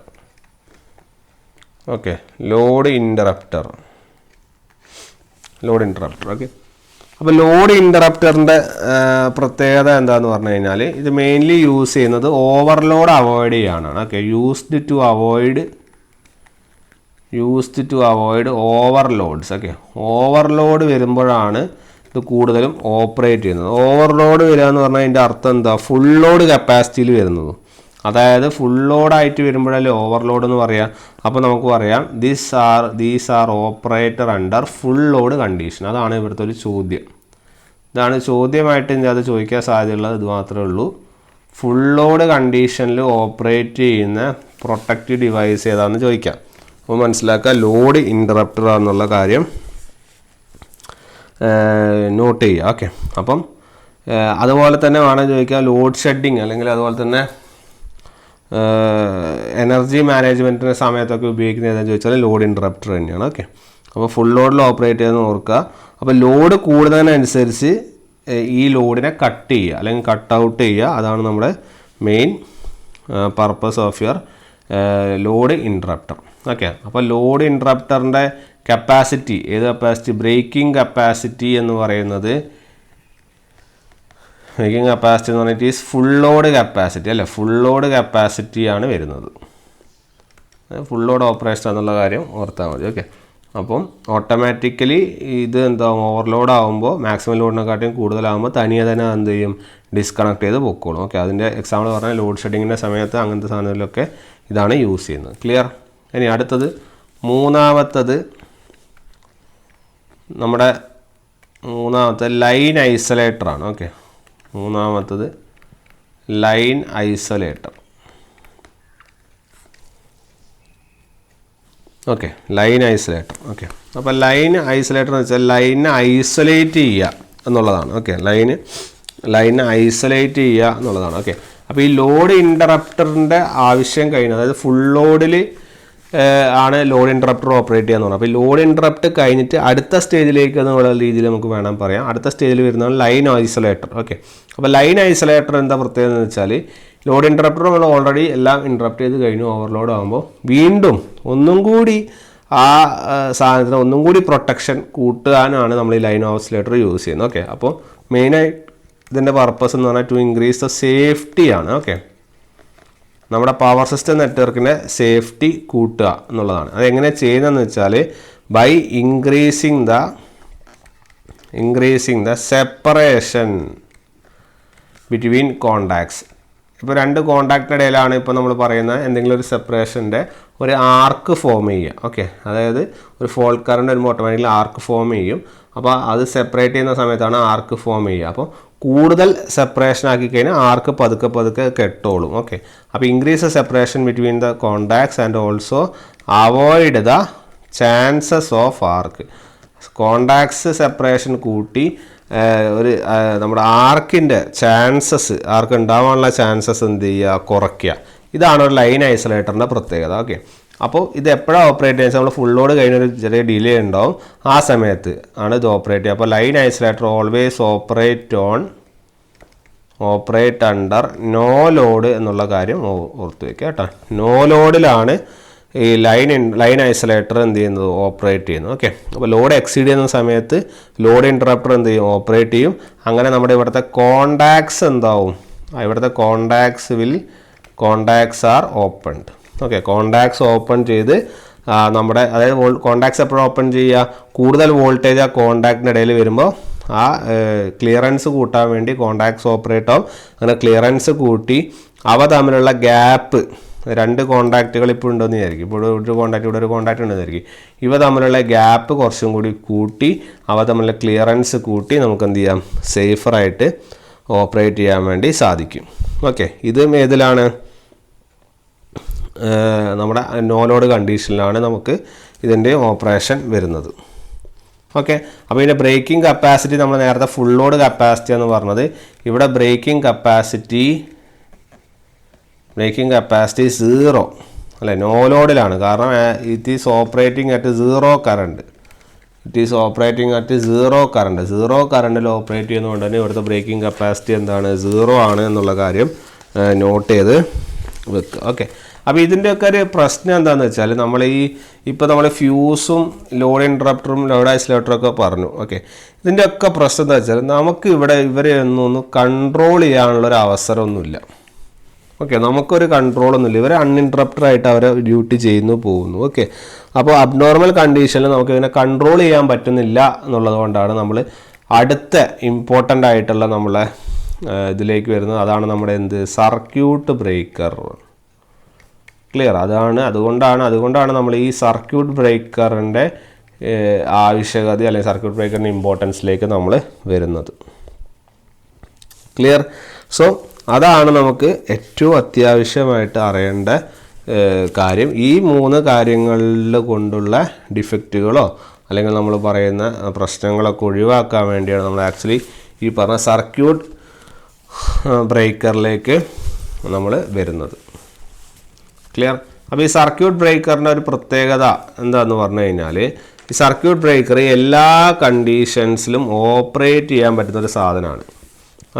Okay, load interrupter. Okay. അപ്പോൾ ലോഡ് ഇൻ്ററപ്റ്ററിൻ്റെ പ്രത്യേകത എന്താണെന്ന് പറഞ്ഞു കഴിഞ്ഞാൽ ഇത് മെയിൻലി യൂസ് ചെയ്യുന്നത് ഓവർലോഡ് അവോയ്ഡ് ചെയ്യാനാണ്. Okay, used to avoid overloads. Okay, overload വരുമ്പോഴാണ് ഇത് കൂടുതലും ഓപ്പറേറ്റ് ചെയ്യുന്നത്. ഓവർലോഡ് വരിക എന്ന് പറഞ്ഞാൽ അതിൻ്റെ അർത്ഥം എന്താ? ഫുൾ ലോഡ് കപ്പാസിറ്റിയിൽ വരുന്നത്. അതായത് ഫുൾ ലോഡായിട്ട് വരുമ്പോഴല്ലേ ഓവർലോഡ് എന്ന് പറയാം. അപ്പോൾ നമുക്ക് പറയാം these are operator under full load condition. അതാണ് ഇവിടുത്തെ ഒരു ചോദ്യം. ഇതാണ് ചോദ്യമായിട്ട് ഇനി അത് ചോദിക്കാൻ സാധ്യതയുള്ളത്. ഇത് മാത്രമേ ഉള്ളൂ. ഫുൾ ലോഡ് കണ്ടീഷനിൽ ഓപ്പറേറ്റ് ചെയ്യുന്ന പ്രൊട്ടക്റ്റീവ് ഡിവൈസ് ഏതാണെന്ന് ചോദിക്കാം. അപ്പോൾ മനസ്സിലാക്കുക, ലോഡ് ഇൻ്ററപ്റ്റർ എന്നുള്ള കാര്യം നോട്ട് ചെയ്യുക. ഓക്കെ, അപ്പം അതുപോലെ തന്നെ വേണം ചോദിക്കുക ലോഡ് ഷെഡിങ്, അല്ലെങ്കിൽ അതുപോലെ തന്നെ എനർജി മാനേജ്മെൻറ്റിൻ്റെ സമയത്തൊക്കെ ഉപയോഗിക്കുന്നത് ഏതാണെന്ന് ചോദിച്ചാൽ ലോഡ് ഇൻ്ററപ്റ്റർ തന്നെയാണ്. ഓക്കെ, അപ്പോൾ ഫുൾ ലോഡിൽ ഓപ്പറേറ്റ് ചെയ്യുന്നത് ഓർക്കുക. അപ്പോൾ ലോഡ് കൂടുന്നതിനനുസരിച്ച് ഈ ലോഡിനെ കട്ട് ചെയ്യുക അല്ലെങ്കിൽ കട്ട് ഔട്ട് ചെയ്യുക. അതാണ് നമ്മുടെ main purpose of your load interrupter. Okay, അപ്പോൾ ലോഡ് ഇൻ്ററപ്റ്ററിൻ്റെ കപ്പാസിറ്റി, ഏത് കപ്പാസിറ്റി? ബ്രേക്കിംഗ് കപ്പാസിറ്റി എന്ന് പറയുന്നത്, ബ്രേക്കിംഗ് കപ്പാസിറ്റി എന്ന് പറഞ്ഞിട്ട് ഈസ് ഫുൾ ലോഡ് കപ്പാസിറ്റി അല്ലേ, ഫുൾ ലോഡ് കപ്പാസിറ്റിയാണ് വരുന്നത്. ഫുൾ ലോഡ് ഓപ്പറേഷൻ എന്നുള്ള കാര്യം ഓർത്താൽ മതി. ഓക്കെ, അപ്പം ഓട്ടോമാറ്റിക്കലി ഇത് എന്താവും? ഓവർലോഡ് ആകുമ്പോൾ മാക്സിമം ലോഡിനെക്കാട്ടിയും കൂടുതലാകുമ്പോൾ തനിയെ തന്നെ എന്ത് ചെയ്യും? ഡിസ്കണക്ട് ചെയ്ത് പൊക്കോളും. ഓക്കെ, അതിൻ്റെ എക്സാമ്പിൾ പറഞ്ഞാൽ ലോഡ് ഷെഡിങ്ങിൻ്റെ സമയത്ത് അങ്ങനത്തെ സാധനങ്ങളിലൊക്കെ ഇതാണ് യൂസ് ചെയ്യുന്നത്. ക്ലിയർ? ഇനി അടുത്തത് മൂന്നാമത്തെ ലൈൻ ഐസൊലേറ്ററാണ്. ഓക്കെ, മൂന്നാമത്തത് line isolator. Okay, line isolator. Okay, അപ്പോൾ ലൈൻ ഐസൊലേറ്റർ എന്ന് വെച്ചാൽ ലൈനെ ഐസൊലേറ്റ് ചെയ്യുക എന്നുള്ളതാണ്. ഓക്കെ, ലൈനെ ഐസൊലേറ്റ് ചെയ്യുക എന്നുള്ളതാണ്. ഓക്കെ, അപ്പോൾ ഈ ലോഡ് ഇൻ്ററപ്റ്ററിൻ്റെ ആവശ്യം കഴിഞ്ഞു, അതായത് ഫുൾ ലോഡിൽ ആണ് ലോഡ് ഇൻ്ററപ്റ്റർ ഓപ്പറേറ്റ് ചെയ്യാന്ന് പറഞ്ഞത്. അപ്പോൾ ലോഡ് ഇൻ്ററപ്റ്റ് കഴിഞ്ഞിട്ട് അടുത്ത സ്റ്റേജിലേക്ക് എന്നുള്ള രീതിയിൽ നമുക്ക് വേണം പറയാം. അടുത്ത സ്റ്റേജിൽ വരുന്നതാണ് ലൈൻ ഐസൊലേറ്റർ. ഓക്കെ, അപ്പോൾ ലൈൻ ഐസൊലേറ്റർ എന്താ പ്രത്യേകത എന്ന് വെച്ചാൽ ലോഡ് ഇൻ്ററപ്റ്റർ നമ്മൾ ഓൾറെഡി എല്ലാം ഇൻ്ററപ്റ്റ് ചെയ്ത് കഴിഞ്ഞു. ഓവർലോഡ് ആകുമ്പോൾ വീണ്ടും ഒന്നും കൂടി ആ സാധനത്തിന് ഒന്നും കൂടി പ്രൊട്ടക്ഷൻ കൂട്ടാനാണ് നമ്മൾ ഈ ലൈൻ ഐസൊലേറ്റർ യൂസ് ചെയ്യുന്നത്. ഓക്കെ, അപ്പോൾ മെയിനായി ഇതിൻ്റെ പർപ്പസ് എന്ന് പറഞ്ഞാൽ ടു ഇൻക്രീസ് ദ സേഫ്റ്റിയാണ്. ഓക്കെ, നമ്മുടെ പവർ സിസ്റ്റം നെറ്റ്വർക്കിൻ്റെ സേഫ്റ്റി കൂട്ടുക എന്നുള്ളതാണ്. അതെങ്ങനെ ചെയ്യുന്നതെന്ന് വെച്ചാൽ by increasing the separation between contacts. ഇപ്പോൾ രണ്ട് കോണ്ടാക്റ്റിൻ്റെ ഇടയിലാണ് ഇപ്പോൾ നമ്മൾ പറയുന്ന എന്തെങ്കിലും ഒരു സെപ്പറേഷൻ്റെ ഒരു ആർക്ക് ഫോം ചെയ്യുക. ഓക്കെ, അതായത് ഒരു ഫോൾട്ട് കറണ്ട് വരുമ്പോൾ ഓട്ടോമാറ്റിക്കലി ആർക്ക് ഫോം ചെയ്യും. അപ്പോൾ അത് സെപ്പറേറ്റ് ചെയ്യുന്ന സമയത്താണ് ആർക്ക് ഫോം ചെയ്യുക. അപ്പോൾ കൂടുതൽ സെപ്പറേഷൻ ആക്കി കഴിഞ്ഞാൽ ആർക്ക് പതുക്കെ കെട്ടോളും. ഓക്കെ, അപ്പോൾ increase the separation between the contacts and also avoid the chances of arc. Contacts separation കൂട്ടി ഒരു നമ്മുടെ ആർക്കിൻ്റെ ആർക്ക് ഉണ്ടാവാനുള്ള ചാൻസസ് എന്ത് ചെയ്യുക? കുറയ്ക്കുക. ഇതാണ് ഒരു ലൈൻ ഐസൊലേറ്ററിൻ്റെ പ്രത്യേകത. ഓക്കെ, അപ്പോൾ ഇത് എപ്പോഴാണ് ഓപ്പറേറ്റ് ചെയ്യുന്നത്? നമ്മൾ ഫുൾ ലോഡ് കഴിഞ്ഞൊരു ചെറിയ ഡിലേ ഉണ്ടാവും, ആ സമയത്ത് ആണ് ഇത് ഓപ്പറേറ്റ് ചെയ്യുക. അപ്പോൾ line isolator always operate under no load എന്നുള്ള കാര്യം ഓർത്ത് വയ്ക്കുക കേട്ടോ. നോ ലോഡിലാണ് ഈ ലൈൻ ഐസൊലേറ്റർ എന്ത് ചെയ്യുന്നത്? ഓപ്പറേറ്റ് ചെയ്യുന്നത്. ഓക്കെ, അപ്പോൾ ലോഡ് എക്സീഡ് ചെയ്യുന്ന സമയത്ത് ലോഡ് ഇൻ്ററപ്റ്റർ എന്ത് ചെയ്യും? ഓപ്പറേറ്റ് ചെയ്യും. അങ്ങനെ നമ്മുടെ ഇവിടുത്തെ കോണ്ടാക്ട്സ് എന്താവും? ഇവിടുത്തെ contacts R opened. Okay, contacts open ചെയ്ത് നമ്മുടെ, അതായത് കോണ്ടാക്ട്സ് എപ്പോഴും ഓപ്പൺ ചെയ്യുക? കൂടുതൽ വോൾട്ടേജ് ആ കോണ്ടാക്റ്റിൻ്റെ ഇടയിൽ വരുമ്പോൾ ആ ക്ലിയറൻസ് കൂട്ടാൻ വേണ്ടി കോണ്ടാക്ട്സ് ഓപ്പറേറ്റ് ആവും. അങ്ങനെ ക്ലിയറൻസ് കൂട്ടി അവ തമ്മിലുള്ള ഗ്യാപ്പ്, രണ്ട് കോണ്ടാക്റ്റുകൾ ഇപ്പോൾ ഉണ്ടെന്ന് വിചാരിക്കും, ഇപ്പോൾ ഒരു കോണ്ടാക്ട് ഇവിടെ ഒരു കോണ്ടാക്ട് ഉണ്ടെന്ന് വിചാരിക്കും, ഇവ തമ്മിലുള്ള ഗ്യാപ്പ് കുറച്ചും കൂടി കൂട്ടി അവ തമ്മിലുള്ള ക്ലിയറൻസ് കൂട്ടി നമുക്ക് എന്ത് ചെയ്യാം? സേഫറായിട്ട് ഓപ്പറേറ്റ് ചെയ്യാൻ വേണ്ടി സാധിക്കും. ഓക്കെ, ഇത് ഏതിലാണ്? നമ്മുടെ നോ ലോഡ് കണ്ടീഷനിലാണ് നമുക്ക് ഇതിൻ്റെ ഓപ്പറേഷൻ വരുന്നത്. ഓക്കെ, അപ്പോൾ ഇതിൻ്റെ ബ്രേക്കിംഗ് കപ്പാസിറ്റി നമ്മൾ നേരത്തെ ഫുൾ ലോഡ് കപ്പാസിറ്റി എന്ന് പറഞ്ഞത്, ഇവിടെ ബ്രേക്കിംഗ് കപ്പാസിറ്റി 0 അല്ലേ, നോ ലോഡിലാണ്. കാരണം it is operating at zero current. Zero കറണ്ടിൽ ഓപ്പറേറ്റ് ചെയ്യുന്നതുകൊണ്ട് തന്നെ ഇവിടുത്തെ ബ്രേക്കിംഗ് കപ്പാസിറ്റി എന്താണ്? 0 ആണ് എന്നുള്ള കാര്യം നോട്ട് ചെയ്ത് വെക്കുക. ഓക്കെ, അപ്പോൾ ഇതിൻ്റെയൊക്കെ ഒരു പ്രശ്നം എന്താണെന്ന് വെച്ചാൽ ഇപ്പോൾ നമ്മൾ ഫ്യൂസും ലോഡ് ഇൻട്രപ്റ്ററും ലോഡ് ഐസൊലേറ്ററൊക്കെ പറഞ്ഞു. ഓക്കെ, ഇതിൻ്റെയൊക്കെ പ്രശ്നം എന്താ വെച്ചാൽ നമുക്ക് ഇവരെ ഒന്നും കൺട്രോൾ ചെയ്യാനുള്ളൊരു അവസരമൊന്നുമില്ല. ഓക്കെ, നമുക്കൊരു കൺട്രോളൊന്നുമില്ല. ഇവർ അൺഇൻട്രപ്റ്റഡ് ആയിട്ട് അവരെ ഡ്യൂട്ടി ചെയ്യുന്നു പോകുന്നു. ഓക്കെ, അപ്പോൾ അബ്നോർമൽ കണ്ടീഷനിൽ നമുക്ക് ഇതിനെ കൺട്രോൾ ചെയ്യാൻ പറ്റുന്നില്ല എന്നുള്ളത് കൊണ്ടാണ് നമ്മൾ അടുത്ത ഇമ്പോർട്ടൻ്റ് ആയിട്ടുള്ള നമ്മളെ ഇതിലേക്ക് വരുന്നത്. അതാണ് നമ്മുടെ സർക്യൂട്ട് ബ്രേക്കർ. ക്ലിയർ? അതുകൊണ്ടാണ് നമ്മൾ ഈ സർക്യൂട്ട് ബ്രേക്കറിൻ്റെ ആവശ്യകത അല്ലെങ്കിൽ സർക്യൂട്ട് ബ്രേക്കറിൻ്റെ ഇമ്പോർട്ടൻസിലേക്ക് നമ്മൾ വരുന്നത്. ക്ലിയർ? സോ അതാണ് നമുക്ക് ഏറ്റവും അത്യാവശ്യമായിട്ട് അറിയേണ്ട കാര്യം. ഈ 3 കാര്യങ്ങളിൽ കൊണ്ടുള്ള ഡിഫക്റ്റുകളോ അല്ലെങ്കിൽ നമ്മൾ പറയുന്ന പ്രശ്നങ്ങളൊക്കെ ഒഴിവാക്കാൻ വേണ്ടിയാണ് നമ്മൾ ആക്ച്വലി ഈ പറഞ്ഞ സർക്യൂട്ട് ബ്രേക്കറിലേക്ക് നമ്മൾ വരുന്നത്. ക്ലിയർ? അപ്പോൾ ഈ സർക്യൂട്ട് ബ്രേക്കറിൻ്റെ ഒരു പ്രത്യേകത എന്താണെന്ന് പറഞ്ഞു കഴിഞ്ഞാൽ ഈ സർക്യൂട്ട് ബ്രേക്കർ എല്ലാ കണ്ടീഷൻസിലും ഓപ്പറേറ്റ് ചെയ്യാൻ പറ്റുന്നൊരു സാധനമാണ്.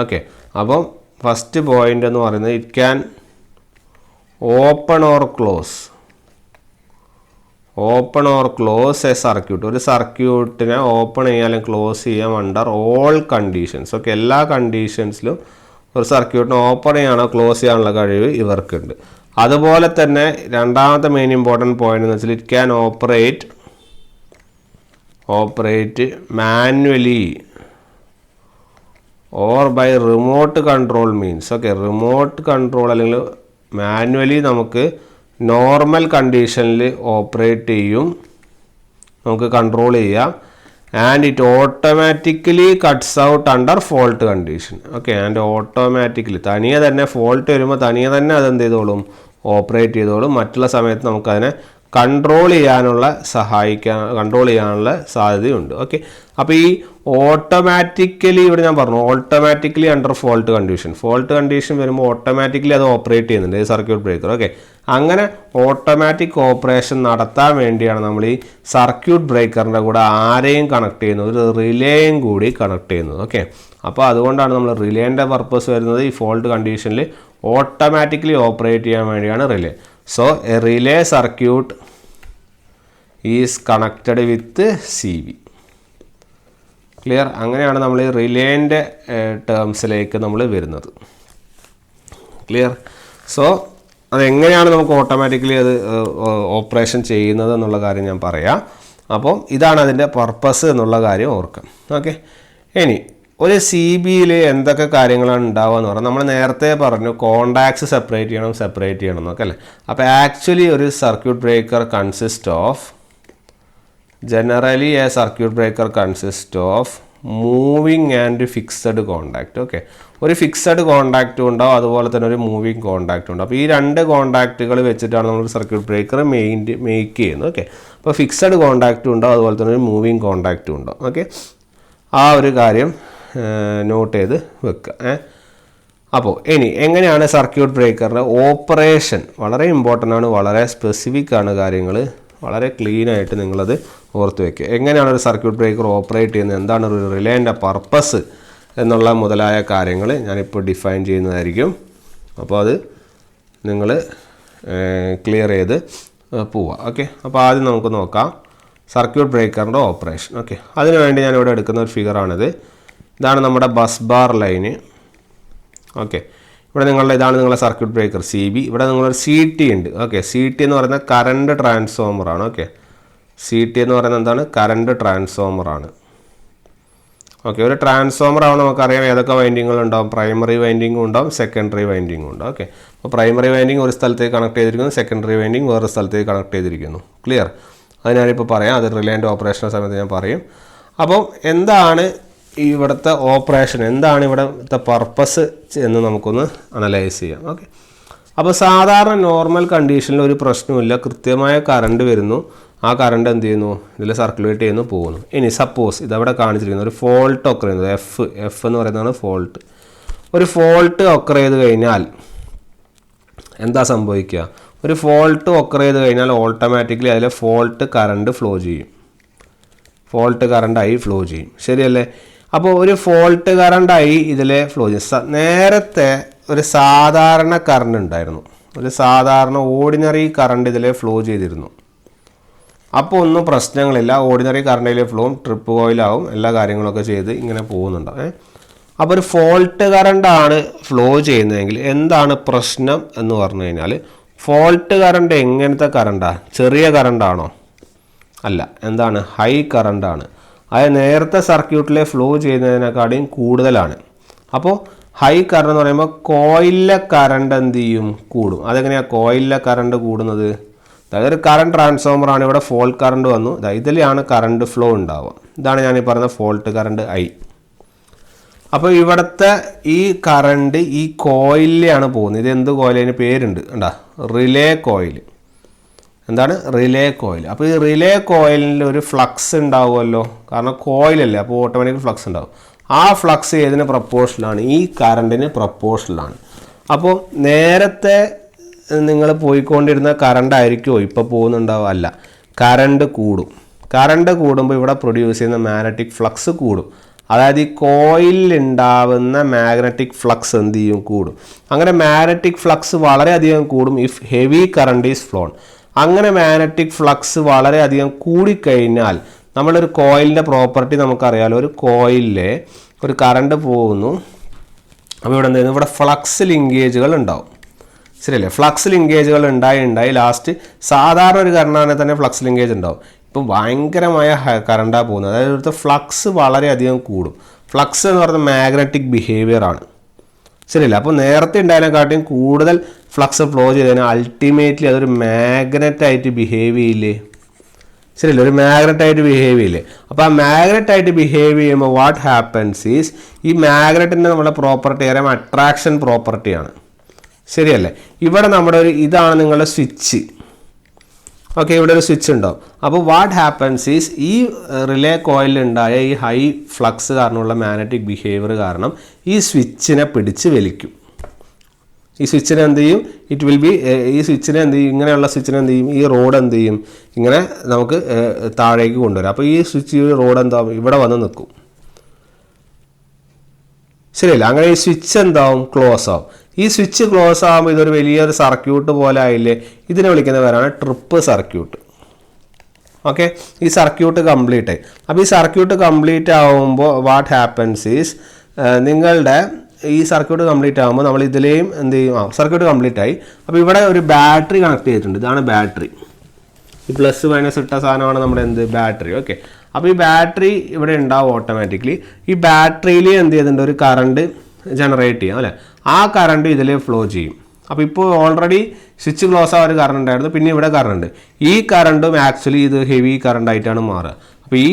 ഓക്കെ, അപ്പം ഫസ്റ്റ് പോയിന്റ് എന്ന് പറയുന്നത് it can open or close A circuit. ഒരു സർക്യൂട്ടിനെ ഓപ്പൺ ചെയ്യാൻ അല്ലെങ്കിൽ ക്ലോസ് ചെയ്യാം അണ്ടർ ഓൾ കണ്ടീഷൻസ്. ഓക്കെ, എല്ലാ കണ്ടീഷൻസിലും ഒരു സർക്യൂട്ടിനെ ഓപ്പൺ ചെയ്യാനോ ക്ലോസ് ചെയ്യാനുള്ള കഴിവ് ഇവർക്കുണ്ട്. അതുപോലെ തന്നെ രണ്ടാമത്തെ മെയിൻ ഇമ്പോർട്ടൻറ്റ് പോയിന്റ് എന്ന് വെച്ചാൽ it can operate manually or by remote control means. Okay, remote control അല്ലെങ്കിൽ മാനുവലി നമുക്ക് നോർമൽ കണ്ടീഷനിൽ ഓപ്പറേറ്റ് ചെയ്യും, നമുക്ക് കൺട്രോൾ ചെയ്യാം. And it automatically cuts out under fault condition. Okay, and automatically തനിയെ തന്നെ ഫോൾട്ട് വരുമ്പോൾ തനിയെ തന്നെ അതെന്ത് ചെയ്തോളും, ഓപ്പറേറ്റ് ചെയ്തോളും. മറ്റുള്ള സമയത്ത് നമുക്കതിനെ കൺട്രോൾ ചെയ്യാനുള്ള സാധ്യതയുണ്ട്. ഓക്കെ, അപ്പോൾ ഈ ഓട്ടോമാറ്റിക്കലി ഇവിടെ ഞാൻ പറഞ്ഞു ഓട്ടോമാറ്റിക്കലി അണ്ടർ ഫോൾട്ട് കണ്ടീഷൻ വരുമ്പോൾ ഓട്ടോമാറ്റിക്കലി അത് ഓപ്പറേറ്റ് ചെയ്യുന്നുണ്ട് ഈ സർക്യൂട്ട് ബ്രേക്കർ. ഓക്കെ, അങ്ങനെ ഓട്ടോമാറ്റിക് ഓപ്പറേഷൻ നടത്താൻ വേണ്ടിയാണ് നമ്മൾ ഈ സർക്യൂട്ട് ബ്രേക്കറിൻ്റെ കൂടെ ആരെയും കണക്ട് ചെയ്യുന്നത്, ഒരു റിലേയും കൂടി കണക്ട് ചെയ്യുന്നത്. ഓക്കെ, അപ്പോൾ അതുകൊണ്ടാണ് നമ്മൾ റിലേൻ്റെ പർപ്പസ് വരുന്നത് ഈ ഫോൾട്ട് കണ്ടീഷനിൽ ഓട്ടോമാറ്റിക്കലി ഓപ്പറേറ്റ് ചെയ്യാൻ വേണ്ടിയാണ് relay. So A relay circuit is connected with CV. Clear? അങ്ങനെയാണ് നമ്മൾ ഈ റിലേൻ്റെ ടേംസിലേക്ക് നമ്മൾ വരുന്നത്. ക്ലിയർ? സോ അതെങ്ങനെയാണ് നമുക്ക് ഓട്ടോമാറ്റിക്കലി അത് ഓപ്പറേഷൻ ചെയ്യുന്നത് എന്നുള്ള കാര്യം ഞാൻ പറയാം. അപ്പം ഇതാണ് അതിൻ്റെ പർപ്പസ് എന്നുള്ള കാര്യം ഓർക്കാം. ഓക്കെ, ഇനി ഒരു CBയിൽ എന്തൊക്കെ കാര്യങ്ങളാണ് ഉണ്ടാവുക എന്ന് പറഞ്ഞാൽ നമ്മൾ നേരത്തെ പറഞ്ഞു കോണ്ടാക്ട്സ് സെപ്പറേറ്റ് ചെയ്യണം എന്നൊക്കെ അല്ലേ. അപ്പോൾ ആക്ച്വലി ഒരു circuit breaker generally a circuit breaker consists of moving and fixed contact. Okay, ഒരു ഫിക്സഡ് കോണ്ടാക്റ്റും ഉണ്ടാവും, അതുപോലെ തന്നെ ഒരു മൂവിങ് കോണ്ടാക്റ്റും ഉണ്ടാവും. അപ്പോൾ ഈ 2 കോണ്ടാക്റ്റുകൾ വെച്ചിട്ടാണ് നമ്മൾ സർക്യൂട്ട് ബ്രേക്കർ മേക്ക് ചെയ്യുന്നത്. ഓക്കെ, അപ്പോൾ ഫിക്സഡ് കോണ്ടാക്റ്റും ഉണ്ടാവും, അതുപോലെ തന്നെ ഒരു മൂവിങ് കോണ്ടാക്റ്റും ഉണ്ടാവും. ഓക്കെ, ആ ഒരു കാര്യം നോട്ട് ചെയ്ത് വെക്കുക. അപ്പോൾ ഇനി എങ്ങനെയാണ് സർക്യൂട്ട് ബ്രേക്കറിൻ്റെ ഓപ്പറേഷൻ? വളരെ ഇമ്പോർട്ടൻ്റ് ആണ്, വളരെ സ്പെസിഫിക് ആണ് കാര്യങ്ങൾ, വളരെ ക്ലീനായിട്ട് നിങ്ങളത് ഓർത്ത് വയ്ക്കുക. എങ്ങനെയാണ് ഒരു സർക്യൂട്ട് ബ്രേക്കർ ഓപ്പറേറ്റ് ചെയ്യുന്നത്, എന്താണ് ഒരു റിലേൻ്റെ പർപ്പസ് എന്നുള്ള മുതലായ കാര്യങ്ങൾ ഞാനിപ്പോൾ ഡിഫൈൻ ചെയ്യുന്നതായിരിക്കും. അപ്പോൾ അത് നിങ്ങൾ ക്ലിയർ ചെയ്ത് പോവുക. ഓക്കെ, അപ്പോൾ ആദ്യം നമുക്ക് നോക്കാം സർക്യൂട്ട് ബ്രേക്കറിൻ്റെ ഓപ്പറേഷൻ. ഓക്കെ, അതിനുവേണ്ടി ഞാനിവിടെ എടുക്കുന്ന ഒരു ഫിഗറാണിത്. ഇതാണ് നമ്മുടെ ബസ് ബാർ ലൈന്. ഓക്കെ, ഇവിടെ ഇതാണ് നിങ്ങളുടെ സർക്യൂട്ട് ബ്രേക്കർ CB. ഇവിടെ നിങ്ങളൊരു CT ഉണ്ട്. ഓക്കെ, CT എന്ന് പറയുന്നത് കറണ്ട് ട്രാൻസ്ഫോമറാണ്. ഓക്കെ, CT എന്ന് പറയുന്നത് എന്താണ്? കറണ്ട് ട്രാൻസ്ഫോമറാണ്. ഓക്കെ, ഒരു ട്രാൻസ്ഫോമർ ആവുമ്പോൾ നമുക്കറിയാം ഏതൊക്കെ വൈൻഡിങ്ങുകളുണ്ടാവും. പ്രൈമറി വൈൻഡിങ്ങും ഉണ്ടാവും, സെക്കൻഡറി വൈൻഡിങ്ങും ഉണ്ട്. ഓക്കെ, അപ്പോൾ പ്രൈമറി വൈൻഡിങ് ഒരു സ്ഥലത്തേക്ക് കണക്ട് ചെയ്തിരിക്കുന്നു, സെക്കൻഡറി വൈൻഡിങ് വേറെ സ്ഥലത്തേക്ക് കണക്ട് ചെയ്തിരിക്കുന്നു. ക്ലിയർ? അത് ഞാനിപ്പോൾ പറയാം, അത് റിലേൻ്റെ ഓപ്പറേഷൻ സമയത്ത് ഞാൻ പറയും. അപ്പം എന്താണ് ഇവിടുത്തെ ഓപ്പറേഷൻ, എന്താണ് ഇവിടുത്തെ പർപ്പസ് എന്ന് നമുക്കൊന്ന് അനലൈസ് ചെയ്യാം. ഓക്കെ, അപ്പോൾ സാധാരണ നോർമൽ കണ്ടീഷനിൽ ഒരു പ്രശ്നമില്ല, കൃത്യമായ കറണ്ട് വരുന്നു, ആ കറണ്ട് എന്ത് ചെയ്യുന്നു, ഇതിൽ സർക്കുലേറ്റ് ചെയ്യുന്നു, പോകുന്നു. ഇനി സപ്പോസ് ഇതവിടെ കാണിച്ചിരിക്കുന്നു ഒരു ഫോൾട്ട് ഒക്കർ ചെയ്യുന്നത്, എഫ് എന്ന് പറയുന്നതാണ് ഫോൾട്ട്. ഒരു ഫോൾട്ട് ഒക്കർ ചെയ്ത് കഴിഞ്ഞാൽ എന്താ സംഭവിക്കുക? ഒരു ഫോൾട്ട് ഒക്കർ ചെയ്ത് കഴിഞ്ഞാൽ ഓട്ടോമാറ്റിക്കലി അതിലെ ഫോൾട്ട് കറണ്ട് ഫ്ലോ ചെയ്യും, ഫോൾട്ട് കറണ്ടായി ഫ്ലോ ചെയ്യും. ശരിയല്ലേ? അപ്പോൾ ഒരു ഫോൾട്ട് കറണ്ടായി ഇതിലെ ഫ്ലോ ചെയ്യും. നേരത്തെ ഒരു സാധാരണ കറണ്ട് ഉണ്ടായിരുന്നു. ഒരു സാധാരണ ഓർഡിനറി കറണ്ട് ഇതിലെ ഫ്ലോ ചെയ്തിരുന്നു. അപ്പോൾ ഒന്നും പ്രശ്നങ്ങളില്ല, ഓർഡിനറി കറണ്ടിലെ ഫ്ലോവും ട്രിപ്പ് കോയിലാവും, എല്ലാ കാര്യങ്ങളൊക്കെ ചെയ്ത് ഇങ്ങനെ പോകുന്നുണ്ടാവും. അപ്പോൾ ഒരു ഫോൾട്ട് കറണ്ടാണ് ഫ്ലോ ചെയ്യുന്നതെങ്കിൽ എന്താണ് പ്രശ്നം എന്ന് പറഞ്ഞു കഴിഞ്ഞാൽ, ഫോൾട്ട് കറണ്ട് എങ്ങനത്തെ കറണ്ടാണ്? ചെറിയ കറണ്ടാണോ? അല്ല, എന്താണ്? ഹൈ കറണ്ടാണ്. അത് നേരത്തെ സർക്യൂട്ടിലെ ഫ്ലോ ചെയ്യുന്നതിനെക്കാളും കൂടുതലാണ്. അപ്പോൾ ഹൈ കറണ്ട് എന്ന് പറയുമ്പോൾ കോയിലിലെ കറണ്ട് എന്ത് ചെയ്യും? കൂടും. അതെങ്ങനെയാണ് കോയിലിലെ കറണ്ട് കൂടുന്നത്? അതായത് ഒരു കറണ്ട് ട്രാൻസ്ഫോമറാണ്, ഇവിടെ ഫോൾട്ട് കറണ്ട് വന്നു, ഇതിലാണ് കറണ്ട് ഫ്ലോ ഉണ്ടാവുക. ഇതാണ് ഞാൻ ഈ പറഞ്ഞ ഫോൾട്ട് കറണ്ട് ഐ. അപ്പോൾ ഇവിടുത്തെ ഈ കറണ്ട് ഈ കോയിലിലാണ് പോകുന്നത്. ഇത് എന്ത് കോയിൽ? അതിന് പേരുണ്ട്, കണ്ടാ, റിലേ കോയിൽ. എന്താണ്? Relay coil. അപ്പോൾ ഈ റിലേ കോയിലിൽ ഒരു ഫ്ലക്സ് ഉണ്ടാവുമല്ലോ, കാരണം കോയിലല്ലേ, അപ്പോൾ ഓട്ടോമാറ്റിക് ഫ്ലക്സ് ഉണ്ടാവും. ആ ഫ്ലക്സ് ഏതിന് പ്രപ്പോർഷനാണ്? ഈ കറണ്ടിന് പ്രപ്പോർഷനാണ്. അപ്പോൾ നേരത്തെ നിങ്ങൾ പോയിക്കൊണ്ടിരുന്ന കറണ്ട് ആയിരിക്കുമോ ഇപ്പോൾ പോകുന്നുണ്ടാവുക? അല്ല, കറണ്ട് കൂടും. കറണ്ട് കൂടുമ്പോൾ ഇവിടെ പ്രൊഡ്യൂസ് ചെയ്യുന്ന മാഗ്നറ്റിക് ഫ്ലക്സ് കൂടും. അതായത് ഈ കോയിലുണ്ടാവുന്ന മാഗ്നറ്റിക് ഫ്ലക്സ് എന്ത് ചെയ്യും? കൂടും. അങ്ങനെ മാഗ്നറ്റിക് ഫ്ലക്സ് വളരെയധികം കൂടും if heavy current is flown. അങ്ങനെ മാഗ്നറ്റിക് ഫ്ലക്സ് വളരെയധികം കൂടിക്കഴിഞ്ഞാൽ, നമ്മളൊരു കോയിലിൻ്റെ പ്രോപ്പർട്ടി നമുക്കറിയാലോ, ഒരു കോയിലിലെ ഒരു കറണ്ട് പോകുന്നു, അപ്പോൾ ഇവിടെ എന്ത്? ഇവിടെ ഫ്ലക്സ് ലിങ്കേജുകൾ ഉണ്ടാവും, ശരിയല്ലേ? ഫ്ലക്സ് ലിങ്കേജുകൾ ഉണ്ടായി ലാസ്റ്റ് സാധാരണ ഒരു കറണ്ടാണെങ്കിൽ തന്നെ ഫ്ലക്സ് ലിങ്കേജ് ഉണ്ടാവും. ഇപ്പം ഭയങ്കരമായ കറണ്ടാണ് പോകുന്നത്, അതായത് ഇവിടുത്തെ ഫ്ലക്സ് വളരെയധികം കൂടും. ഫ്ലക്സ് എന്ന് പറയുന്നത് മാഗ്നറ്റിക് ബിഹേവിയർ ആണ്, ശരിയല്ല? അപ്പോൾ നേരത്തെ ഉണ്ടായതിനെക്കാട്ടിയും കൂടുതൽ ഫ്ലക്സ് ഫ്ലോ ചെയ്തതിനാൽ അൾട്ടിമേറ്റ്ലി അതൊരു മാഗ്നറ്റായിട്ട് ബിഹേവ് ചെയ്യില്ലേ, ശരിയല്ലേ? ഒരു മാഗ്നറ്റായിട്ട് ബിഹേവ് ചെയ്യില്ലേ? അപ്പോൾ ആ മാഗ്നറ്റായിട്ട് ബിഹേവ് ചെയ്യുമ്പോൾ വാട്ട് ഹാപ്പൻസ് ഈസ്, ഈ മാഗ്നറ്റിൻ്റെ നമ്മുടെ പ്രോപ്പർട്ടി അറിയാം, അട്രാക്ഷൻ പ്രോപ്പർട്ടിയാണ്, ശരിയല്ലേ? ഇവിടെ നമ്മുടെ ഇതാണ് നിങ്ങളുടെ സ്വിച്ച്. ഓക്കെ, ഇവിടെ ഒരു സ്വിച്ച് ഉണ്ടാവും. അപ്പോൾ വാട്ട് ഹാപ്പൻസ് ഈസ്, ഈ റിലേ കോയിലുണ്ടായ ഈ ഹൈ ഫ്ലക്സ് കാരണമുള്ള മാഗ്നറ്റിക് ബിഹേവിയർ കാരണം ഈ സ്വിച്ചിനെ പിടിച്ച് വലിക്കും. ഈ സ്വിച്ചിനെ എന്ത് ചെയ്യും? ഇറ്റ് വിൽ ബി, ഈ സ്വിച്ചിനെ എന്ത് ചെയ്യും? ഇങ്ങനെയുള്ള സ്വിച്ചിനെ എന്ത് ചെയ്യും? ഈ റോഡ് എന്ത് ചെയ്യും? ഇങ്ങനെ നമുക്ക് താഴേക്ക് കൊണ്ടുവരും. അപ്പോൾ ഈ സ്വിച്ച്, ഈ റോഡ് എന്താവും? ഇവിടെ വന്ന് നിൽക്കും, ശരിയല്ല? അങ്ങനെ ഈ സ്വിച്ച് എന്താവും? ക്ലോസ് ആവും. ഈ സ്വിച്ച് ക്ലോസ് ആകുമ്പോൾ ഇതൊരു വലിയൊരു സർക്യൂട്ട് പോലെ ആയില്ലേ? ഇതിനെ വിളിക്കുന്ന പേരാണ് ട്രിപ്പ് സർക്യൂട്ട്. ഓക്കെ, ഈ സർക്യൂട്ട് കംപ്ലീറ്റ് ആയി. അപ്പോൾ ഈ സർക്യൂട്ട് കംപ്ലീറ്റ് ആകുമ്പോൾ വാട്ട് ഹാപ്പൻസ് ഈസ്, നിങ്ങളുടെ ഈ സർക്യൂട്ട് കംപ്ലീറ്റ് ആകുമ്പോൾ നമ്മൾ ഇതിലെയും എന്ത് ചെയ്യും? സർക്യൂട്ട് കംപ്ലീറ്റ് ആയി. അപ്പോൾ ഇവിടെ ഒരു ബാറ്ററി കണക്ട് ചെയ്തിട്ടുണ്ട്. ഇതാണ് ബാറ്ററി. ഈ പ്ലസ് മൈനസ് ഇട്ട സാധനമാണ് നമ്മുടെ എന്ത്? ബാറ്ററി. ഓക്കെ, അപ്പോൾ ഈ ബാറ്ററി ഇവിടെ ഉണ്ടാവും ഓട്ടോമാറ്റിക്കലി. ഈ ബാറ്ററിയിൽ എന്ത് ചെയ്തിട്ടുണ്ട്? ഒരു കറണ്ട് ജനറേറ്റ് ചെയ്യാം, അല്ലേ? ആ കറണ്ട് ഇതിൽ ഫ്ലോ ചെയ്യും. അപ്പോൾ ഇപ്പോൾ ഓൾറെഡി സ്വിച്ച് ക്ലോസ് ആയ ഒരു കറണ്ട് ഉണ്ടായിരുന്നു, പിന്നെ ഇവിടെ കറണ്ട്. ഈ കറണ്ടും ആക്ച്വലി ഇത് ഹെവി കറണ്ട് ആയിട്ടാണ് മാറുക. അപ്പോൾ ഈ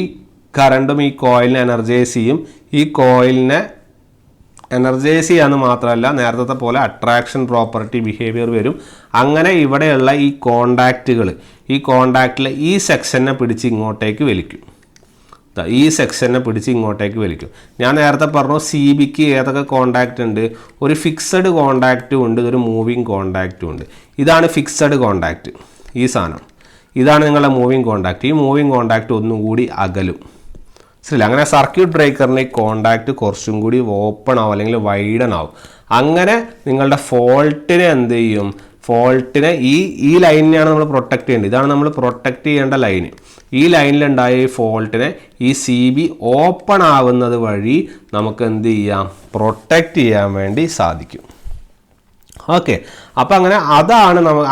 കറണ്ടും ഈ കോയിലിനെ എനർജൈസ് ചെയ്യും. ഈ കോയിലിനെ എനർജൈസ് ചെയ്യാന്ന് മാത്രമല്ല, നേരത്തെ പോലെ അട്രാക്ഷൻ പ്രോപ്പർട്ടി ബിഹേവിയർ വരും. അങ്ങനെ ഇവിടെയുള്ള ഈ കോണ്ടാക്റ്റുകൾ, ഈ കോണ്ടാക്റ്റിൽ ഈ സെക്ഷനെ പിടിച്ച് ഇങ്ങോട്ടേക്ക് വലിക്കും. ഈ സെക്ഷനെ പിടിച്ച് ഇങ്ങോട്ടേക്ക് വലിക്കും. ഞാൻ നേരത്തെ പറഞ്ഞു സി ബിക്ക് ഏതൊക്കെ കോണ്ടാക്റ്റ് ഉണ്ട്? ഒരു ഫിക്സഡ് കോണ്ടാക്റ്റും ഉണ്ട്, ഒരു മൂവിങ് കോണ്ടാക്റ്റും ഉണ്ട്. ഇതാണ് ഫിക്സഡ് കോണ്ടാക്റ്റ്, ഈ സാധനം. ഇതാണ് നിങ്ങളുടെ മൂവിങ് കോണ്ടാക്റ്റ്. ഈ മൂവിങ് കോണ്ടാക്റ്റ് ഒന്നും കൂടി അകലും, ശരിയല്ല? അങ്ങനെ സർക്യൂട്ട് ബ്രേക്കറിന് ഈ കോണ്ടാക്റ്റ് കുറച്ചും കൂടി ഓപ്പൺ ആവും, അല്ലെങ്കിൽ വൈഡൻ ആവും. അങ്ങനെ നിങ്ങളുടെ ഫോൾട്ടിനെ എന്ത് ചെയ്യും? ഫോൾട്ടിനെ ഈ ലൈനിനെയാണ് നമ്മൾ പ്രൊട്ടക്ട് ചെയ്യേണ്ടത്. ഇതാണ് നമ്മൾ പ്രൊട്ടക്ട് ചെയ്യേണ്ട ലൈന്. ഈ ലൈനിലുണ്ടായ ഈ ഫോൾട്ടിനെ ഈ സി ബി ഓപ്പൺ ആവുന്നത് വഴി നമുക്ക് എന്ത് ചെയ്യാം? പ്രൊട്ടക്റ്റ് ചെയ്യാൻ വേണ്ടി സാധിക്കും. ഓക്കെ, അപ്പോൾ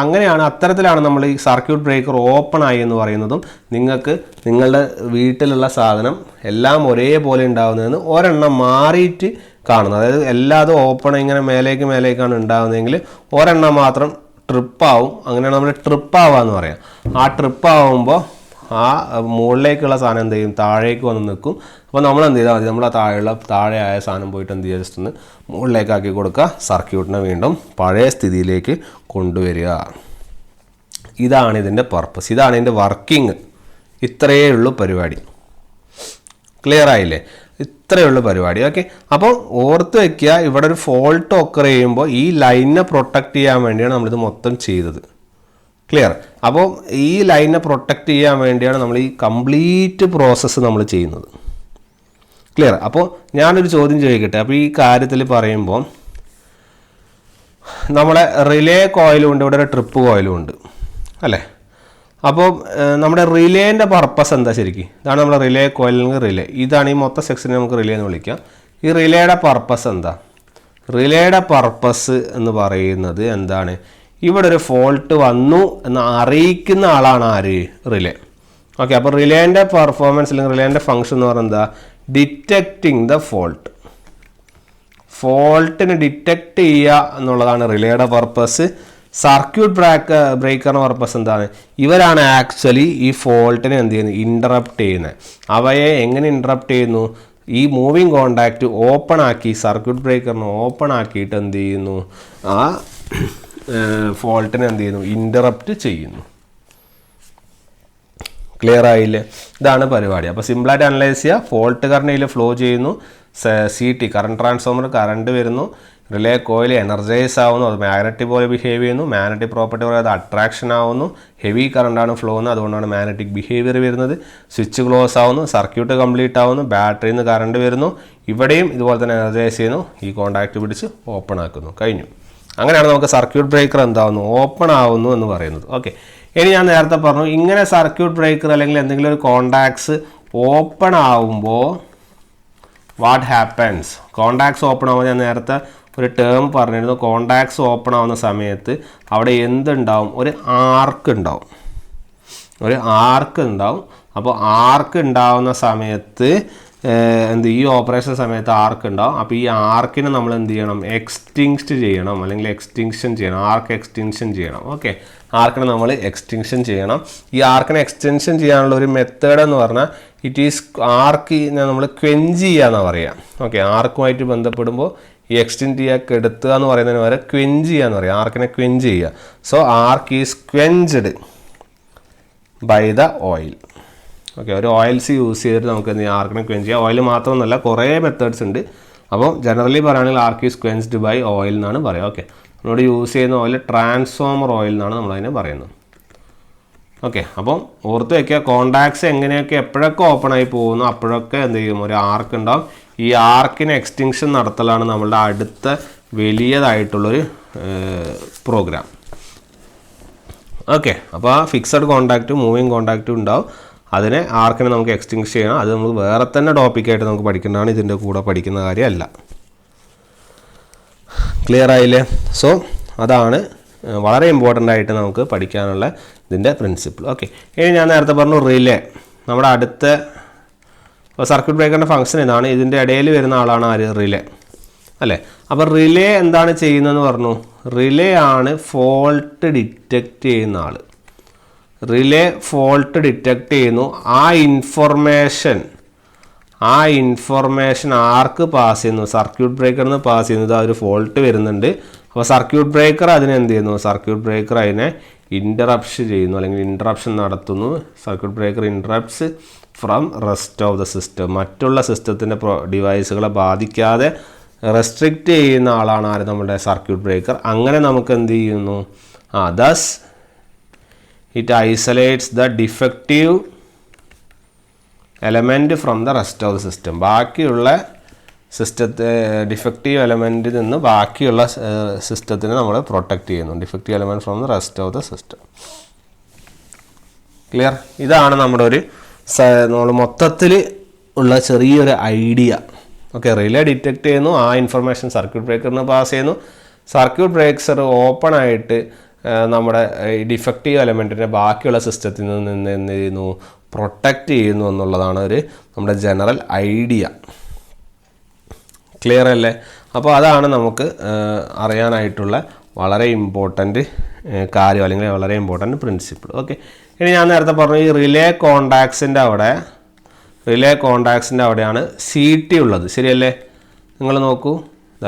അങ്ങനെയാണ് അത്തരത്തിലാണ് നമ്മൾ ഈ സർക്യൂട്ട് ബ്രേക്കർ ഓപ്പൺ ആയി എന്ന് പറയുന്നതും നിങ്ങൾക്ക് നിങ്ങളുടെ വീട്ടിലുള്ള സാധനം എല്ലാം ഒരേപോലെ ഉണ്ടാകുന്നതെന്ന് ഒരെണ്ണം മാറിയിട്ട് കാണുന്നത്. അതായത് എല്ലാതും ഓപ്പൺ ഇങ്ങനെ മേലേക്കാണ് ഉണ്ടാകുന്നതെങ്കിൽ ഒരെണ്ണം മാത്രം ട്രിപ്പാവും. അങ്ങനെയാണ് നമ്മൾ ട്രിപ്പാവുക എന്ന് പറയാം. ആ ട്രിപ്പാവുമ്പോൾ ആ മുകളിലേക്കുള്ള സാധനം എന്ത് ചെയ്യും? താഴേക്ക് വന്ന് നിൽക്കും. അപ്പോൾ നമ്മൾ എന്ത് ചെയ്താൽ മതി? നമ്മൾ ആ താഴെ ആയ സാധനം പോയിട്ട് എന്ത് ചെയ്യുക? ജസ്റ്റ് ഒന്ന് മുകളിലേക്കാക്കി കൊടുക്കുക. സർക്യൂട്ടിനെ വീണ്ടും പഴയ സ്ഥിതിയിലേക്ക് കൊണ്ടുവരിക. ഇതാണ് ഇതിൻ്റെ പർപ്പസ്, ഇതാണ് ഇതിൻ്റെ വർക്കിംഗ്. ഇത്രയേ ഉള്ളൂ പരിപാടി. ക്ലിയർ ആയില്ലേ? ഇത്രയേ ഉള്ളൂ പരിപാടി. ഓക്കെ, അപ്പോൾ ഓർത്ത് വയ്ക്കുക, ഇവിടെ ഒരു ഫോൾട്ട് ഒക്കർ ചെയ്യുമ്പോൾ ഈ ലൈനിനെ പ്രൊട്ടക്റ്റ് ചെയ്യാൻ വേണ്ടിയാണ് നമ്മളിത് മൊത്തം ചെയ്തത്. ക്ലിയർ? അപ്പോൾ ഈ ലൈനിനെ പ്രൊട്ടക്റ്റ് ചെയ്യാൻ വേണ്ടിയാണ് നമ്മൾ ഈ കംപ്ലീറ്റ് പ്രോസസ്സ് നമ്മൾ ചെയ്യുന്നത്. ക്ലിയർ? അപ്പോൾ ഞാനൊരു ചോദ്യം ചോദിക്കട്ടെ. അപ്പോൾ ഈ കാര്യത്തിൽ പറയുമ്പോൾ നമ്മളെ റിലേ കോയിലും ഉണ്ട്, ഇവിടെ ഒരു ട്രിപ്പ് കോയിലും ഉണ്ട് അല്ലേ. അപ്പോൾ നമ്മുടെ റിലേൻ്റെ പർപ്പസ് എന്താ ശരിക്കും? ഇതാണ് നമ്മുടെ റിലേ കോയിൽ, റിലേ. ഇതാണ് ഈ മൊത്തം സെക്ഷനെ നമുക്ക് റിലേ എന്ന് വിളിക്കാം. ഈ റിലേയുടെ പർപ്പസ് എന്താ? റിലേയുടെ പർപ്പസ് എന്ന് പറയുന്നത് എന്താണ്? ഇവിടെ ഒരു ഫോൾട്ട് വന്നു എന്ന് അറിയിക്കുന്ന ആളാണ് ആര്? റിലേ. ഓക്കെ, അപ്പോൾ റിലേൻ്റെ പെർഫോമൻസ് അല്ലെങ്കിൽ റിലേൻ്റെ ഫംഗ്ഷൻ എന്ന് പറയുന്നത് എന്താ? Detecting the fault. ഫോൾട്ടിന് ഡിറ്റക്റ്റ് ചെയ്യുക എന്നുള്ളതാണ് റിലേയുടെ പർപ്പസ്. സർക്യൂട്ട് ബ്രേക്കറിൻ്റെ പർപ്പസ് എന്താണ്? ഇവരാണ് ആക്ച്വലി ഈ ഫോൾട്ടിനെ എന്ത് ചെയ്യുന്നത്? ഇൻറ്ററപ്റ്റ് ചെയ്യുന്നത്. അവയെ എങ്ങനെ ഇൻറ്ററപ്റ്റ് ചെയ്യുന്നു? ഈ മൂവിങ് കോണ്ടാക്റ്റ് ഓപ്പൺ ആക്കി, സർക്യൂട്ട് ബ്രേക്കറിനെ ഓപ്പൺ ആക്കിയിട്ട് എന്ത് ചെയ്യുന്നു? ആ ഫോൾട്ടിനെ എന്ത് ചെയ്യുന്നു? ഇൻറ്ററപ്റ്റ് ചെയ്യുന്നു. ക്ലിയർ ആയില്ലേ? ഇതാണ് പരിപാടി. അപ്പോൾ സിമ്പിളായിട്ട് അനലൈസ് ചെയ്യുക. ഫോൾട്ട് കറണ്ടിൽ ഫ്ലോ ചെയ്യുന്നു, CT കറണ്ട് ട്രാൻസ്ഫോമർ കറണ്ട് വരുന്നു, റിലേ കോയിൽ എനർജൈസ് ആവുന്നു, അത് മാഗ്നറ്റിക് പോലെ ബിഹേവ് ചെയ്യുന്നു, മാഗ്നറ്റിക് പ്രോപ്പർട്ടി പോലെ അത് അട്രാക്ഷൻ ആവുന്നു, ഹെവി കറണ്ടാണ് ഫ്ലോ ചെയ്യുന്നത്, അതുകൊണ്ടാണ് മാഗ്നറ്റിക് ബിഹേവിയർ വരുന്നത്, സ്വിച്ച് ക്ലോസ് ആവുന്നു, സർക്യൂട്ട് കംപ്ലീറ്റ് ആവുന്നു, ബാറ്ററിയിൽ നിന്ന് കറണ്ട് വരുന്നു, ഇവിടെയും ഇതുപോലെ തന്നെ എനർജൈസ് ചെയ്യുന്നു, ഈ കോണ്ടാക്റ്റ് പിടിച്ച് ഓപ്പൺ ആക്കുന്നു, കഴിഞ്ഞു. അങ്ങനെയാണ് നമുക്ക് സർക്യൂട്ട് ബ്രേക്കർ എന്താവുന്നു? ഓപ്പൺ ആവുന്നു എന്ന് പറയുന്നത്. ഓക്കെ, ഇനി ഞാൻ നേരത്തെ പറഞ്ഞു, ഇങ്ങനെ സർക്യൂട്ട് ബ്രേക്കർ അല്ലെങ്കിൽ എന്തെങ്കിലും ഒരു കോണ്ടാക്ട്സ് ഓപ്പൺ ആവുമ്പോൾ വാട്ട് ഹാപ്പൻസ്? കോണ്ടാക്ട്സ് ഓപ്പൺ ആവുമ്പോൾ ഞാൻ നേരത്തെ ഒരു ടേം പറഞ്ഞിരുന്നു. കോണ്ടാക്ട്സ് ഓപ്പൺ ആവുന്ന സമയത്ത് അവിടെ എന്തുണ്ടാവും? ഒരു ആർക്ക് ഉണ്ടാവും, ഒരു ആർക്ക് ഉണ്ടാവും. അപ്പോൾ ആർക്ക് ഉണ്ടാവുന്ന സമയത്ത് ഈ ഓപ്പറേഷൻ സമയത്ത് ആർക്ക് ഉണ്ടാവും. അപ്പോൾ ഈ ആർക്കിനെ നമ്മൾ എന്ത് ചെയ്യണം? എക്സ്റ്റിങ്ക്റ്റ് ചെയ്യണം, അല്ലെങ്കിൽ എക്സ്റ്റിങ്ഷൻ ചെയ്യണം, ആർക്ക് എക്സ്റ്റിങ്ഷൻ ചെയ്യണം. ഓക്കെ, ആർക്കിനെ നമ്മൾ എക്സ്റ്റിങ്ഷൻ ചെയ്യണം. ഈ ആർക്കിനെ എക്സ്റ്റൻഷൻ ചെയ്യാനുള്ള ഒരു മെത്തേഡ് എന്ന് പറഞ്ഞാൽ ഇറ്റ് ഈസ് ആർക്ക് നമ്മൾ ക്വെഞ്ച് ചെയ്യുക എന്നാണ് പറയുക. ഓക്കെ, ആർക്കുമായിട്ട് ബന്ധപ്പെടുമ്പോൾ ഈ എക്സ്റ്റെൻഡ് ചെയ്യുക, എടുത്തുക എന്ന് പറയുന്നതിന് വരെ ക്വെഞ്ച് ചെയ്യുക എന്ന് പറയുക, ആർക്കിനെ ക്വെഞ്ച് ചെയ്യുക. So arc is quenched by the oil. Okay, ഒരു ഓയിൽസ് യൂസ് ചെയ്തിട്ട് നമുക്ക് എന്ത് ചെയ്യാം? ആർക്കിനെ ക്വെഞ്ച് ചെയ്യുക. ഓയിൽ മാത്രമൊന്നുമല്ല, കുറേ മെത്തേഡ്സ് ഉണ്ട്. അപ്പോൾ ജനറലി പറയുകയാണെങ്കിൽ ആർക്ക് ഈസ് ക്വെഞ്ച്ഡ് ബൈ ഓയിൽ എന്നാണ് പറയുക. ഓക്കെ, നമ്മളോട് യൂസ് ചെയ്യുന്ന ഓയിൽ ട്രാൻസ്ഫോമർ ഓയിൽ എന്നാണ് നമ്മളതിനെ പറയുന്നത്. ഓക്കെ, അപ്പം ഓർത്ത് വയ്ക്കുക, കോണ്ടാക്ട്സ് എങ്ങനെയൊക്കെ എപ്പോഴൊക്കെ ഓപ്പൺ ആയി പോകുന്നു അപ്പോഴൊക്കെ എന്ത് ചെയ്യും? ഒരു ആർക്ക് ഉണ്ടാവും. ഈ ആർക്കിന് എക്സ്റ്റിങ്ഷൻ നടത്തലാണ് നമ്മളുടെ അടുത്ത വലിയതായിട്ടുള്ളൊരു പ്രോഗ്രാം. ഓക്കെ, അപ്പോൾ ആ ഫിക്സഡ് കോണ്ടാക്റ്റും മൂവിങ് കോണ്ടാക്റ്റും ഉണ്ടാവും. അതിനെ ആർക്കിനെ നമുക്ക് എക്സ്റ്റിങ്ഷ് ചെയ്യണം. അത് നമുക്ക് വേറെ തന്നെ ടോപ്പിക്കായിട്ട് നമുക്ക് പഠിക്കേണ്ടതാണ്, ഇതിൻ്റെ കൂടെ പഠിക്കുന്ന കാര്യമല്ല. ക്ലിയർ ആയില്ലേ? സോ അതാണ് വളരെ ഇമ്പോർട്ടൻ്റ് ആയിട്ട് നമുക്ക് പഠിക്കാനുള്ള ഇതിൻ്റെ പ്രിൻസിപ്പിൾ. ഓക്കെ, ഇനി ഞാൻ നേരത്തെ പറഞ്ഞു റിലേ. നമ്മുടെ അടുത്ത സർക്യൂട്ട് ബ്രേക്കറിൻ്റെ ഫംഗ്ഷൻ ഇതാണ്. ഇതിൻ്റെ ഇടയിൽ വരുന്ന ആളാണ് ആര്? റിലേ അല്ലേ. അപ്പോൾ റിലേ എന്താണ് ചെയ്യുന്നതെന്ന് പറഞ്ഞു? റിലേ ആണ് ഫോൾട്ട് ഡിറ്റക്റ്റ് ചെയ്യുന്ന ആൾ. റിലേ ഫോൾട്ട് ഡിറ്റക്റ്റ് ചെയ്യുന്നു. ആ ഇൻഫർമേഷൻ ആർക്ക് പാസ് ചെയ്യുന്നു? സർക്യൂട്ട് ബ്രേക്കറിൽ നിന്ന് പാസ് ചെയ്യുന്നത്. ആ ഒരു ഫോൾട്ട് വരുന്നുണ്ട്. അപ്പോൾ സർക്യൂട്ട് ബ്രേക്കർ അതിനെ എന്ത് ചെയ്യുന്നു? സർക്യൂട്ട് ബ്രേക്കർ അതിനെ ഇൻറ്ററപ്ഷൻ ചെയ്യുന്നു, അല്ലെങ്കിൽ ഇൻറ്ററപ്ഷൻ നടത്തുന്നു. Circuit breaker interrupts from rest of the system. മറ്റുള്ള സിസ്റ്റത്തിൻ്റെ ഡിവൈസുകളെ ബാധിക്കാതെ റെസ്ട്രിക്റ്റ് ചെയ്യുന്ന ആളാണ് ആര്? നമ്മുടെ സർക്യൂട്ട് ബ്രേക്കർ. അങ്ങനെ നമുക്ക് എന്ത് ചെയ്യുന്നു? Thus it isolates the defective element from the rest of the system. ബാക്കിയുള്ള സിസ്റ്റത്തെ ഡിഫക്റ്റീവ് എലമെൻറ്റിൽ നിന്ന് ബാക്കിയുള്ള സിസ്റ്റത്തിനെ നമ്മൾ പ്രൊട്ടക്റ്റ് ചെയ്യുന്നു. Defective element from the rest of the system. Clear? ഇതാണ് നമ്മുടെ ഒരു നമ്മൾ മൊത്തത്തിൽ ഉള്ള ചെറിയൊരു ഐഡിയ. ഓക്കെ, റിലേ ഡിറ്റക്റ്റ് ചെയ്യുന്നു, ആ ഇൻഫർമേഷൻ സർക്യൂട്ട് ബ്രേക്കറിന് പാസ് ചെയ്യുന്നു. സർക്യൂട്ട് ബ്രേക്കർ ഓപ്പൺ ആയിട്ട് നമ്മുടെ ഡിഫക്റ്റീവ് എലമെൻറ്റിനെ ബാക്കിയുള്ള സിസ്റ്റത്തിൽ നിന്ന് എന്ത് ചെയ്യുന്നു? പ്രൊട്ടക്റ്റ് ചെയ്യുന്നു എന്നുള്ളതാണ് നമ്മുടെ ജനറൽ ഐഡിയ. ക്ലിയർ അല്ലേ? അപ്പോൾ അതാണ് നമുക്ക് അറിയാനായിട്ടുള്ള വളരെ ഇമ്പോർട്ടൻറ്റ് കാര്യം, അല്ലെങ്കിൽ വളരെ ഇമ്പോർട്ടൻറ്റ് പ്രിൻസിപ്പിൾ. ഓക്കെ, ഇനി ഞാൻ നേരത്തെ പറഞ്ഞു ഈ റിലേ കോണ്ടാക്ട്സിൻ്റെ അവിടെയാണ് CT ഉള്ളത്. ശരിയല്ലേ? നിങ്ങൾ നോക്കൂ,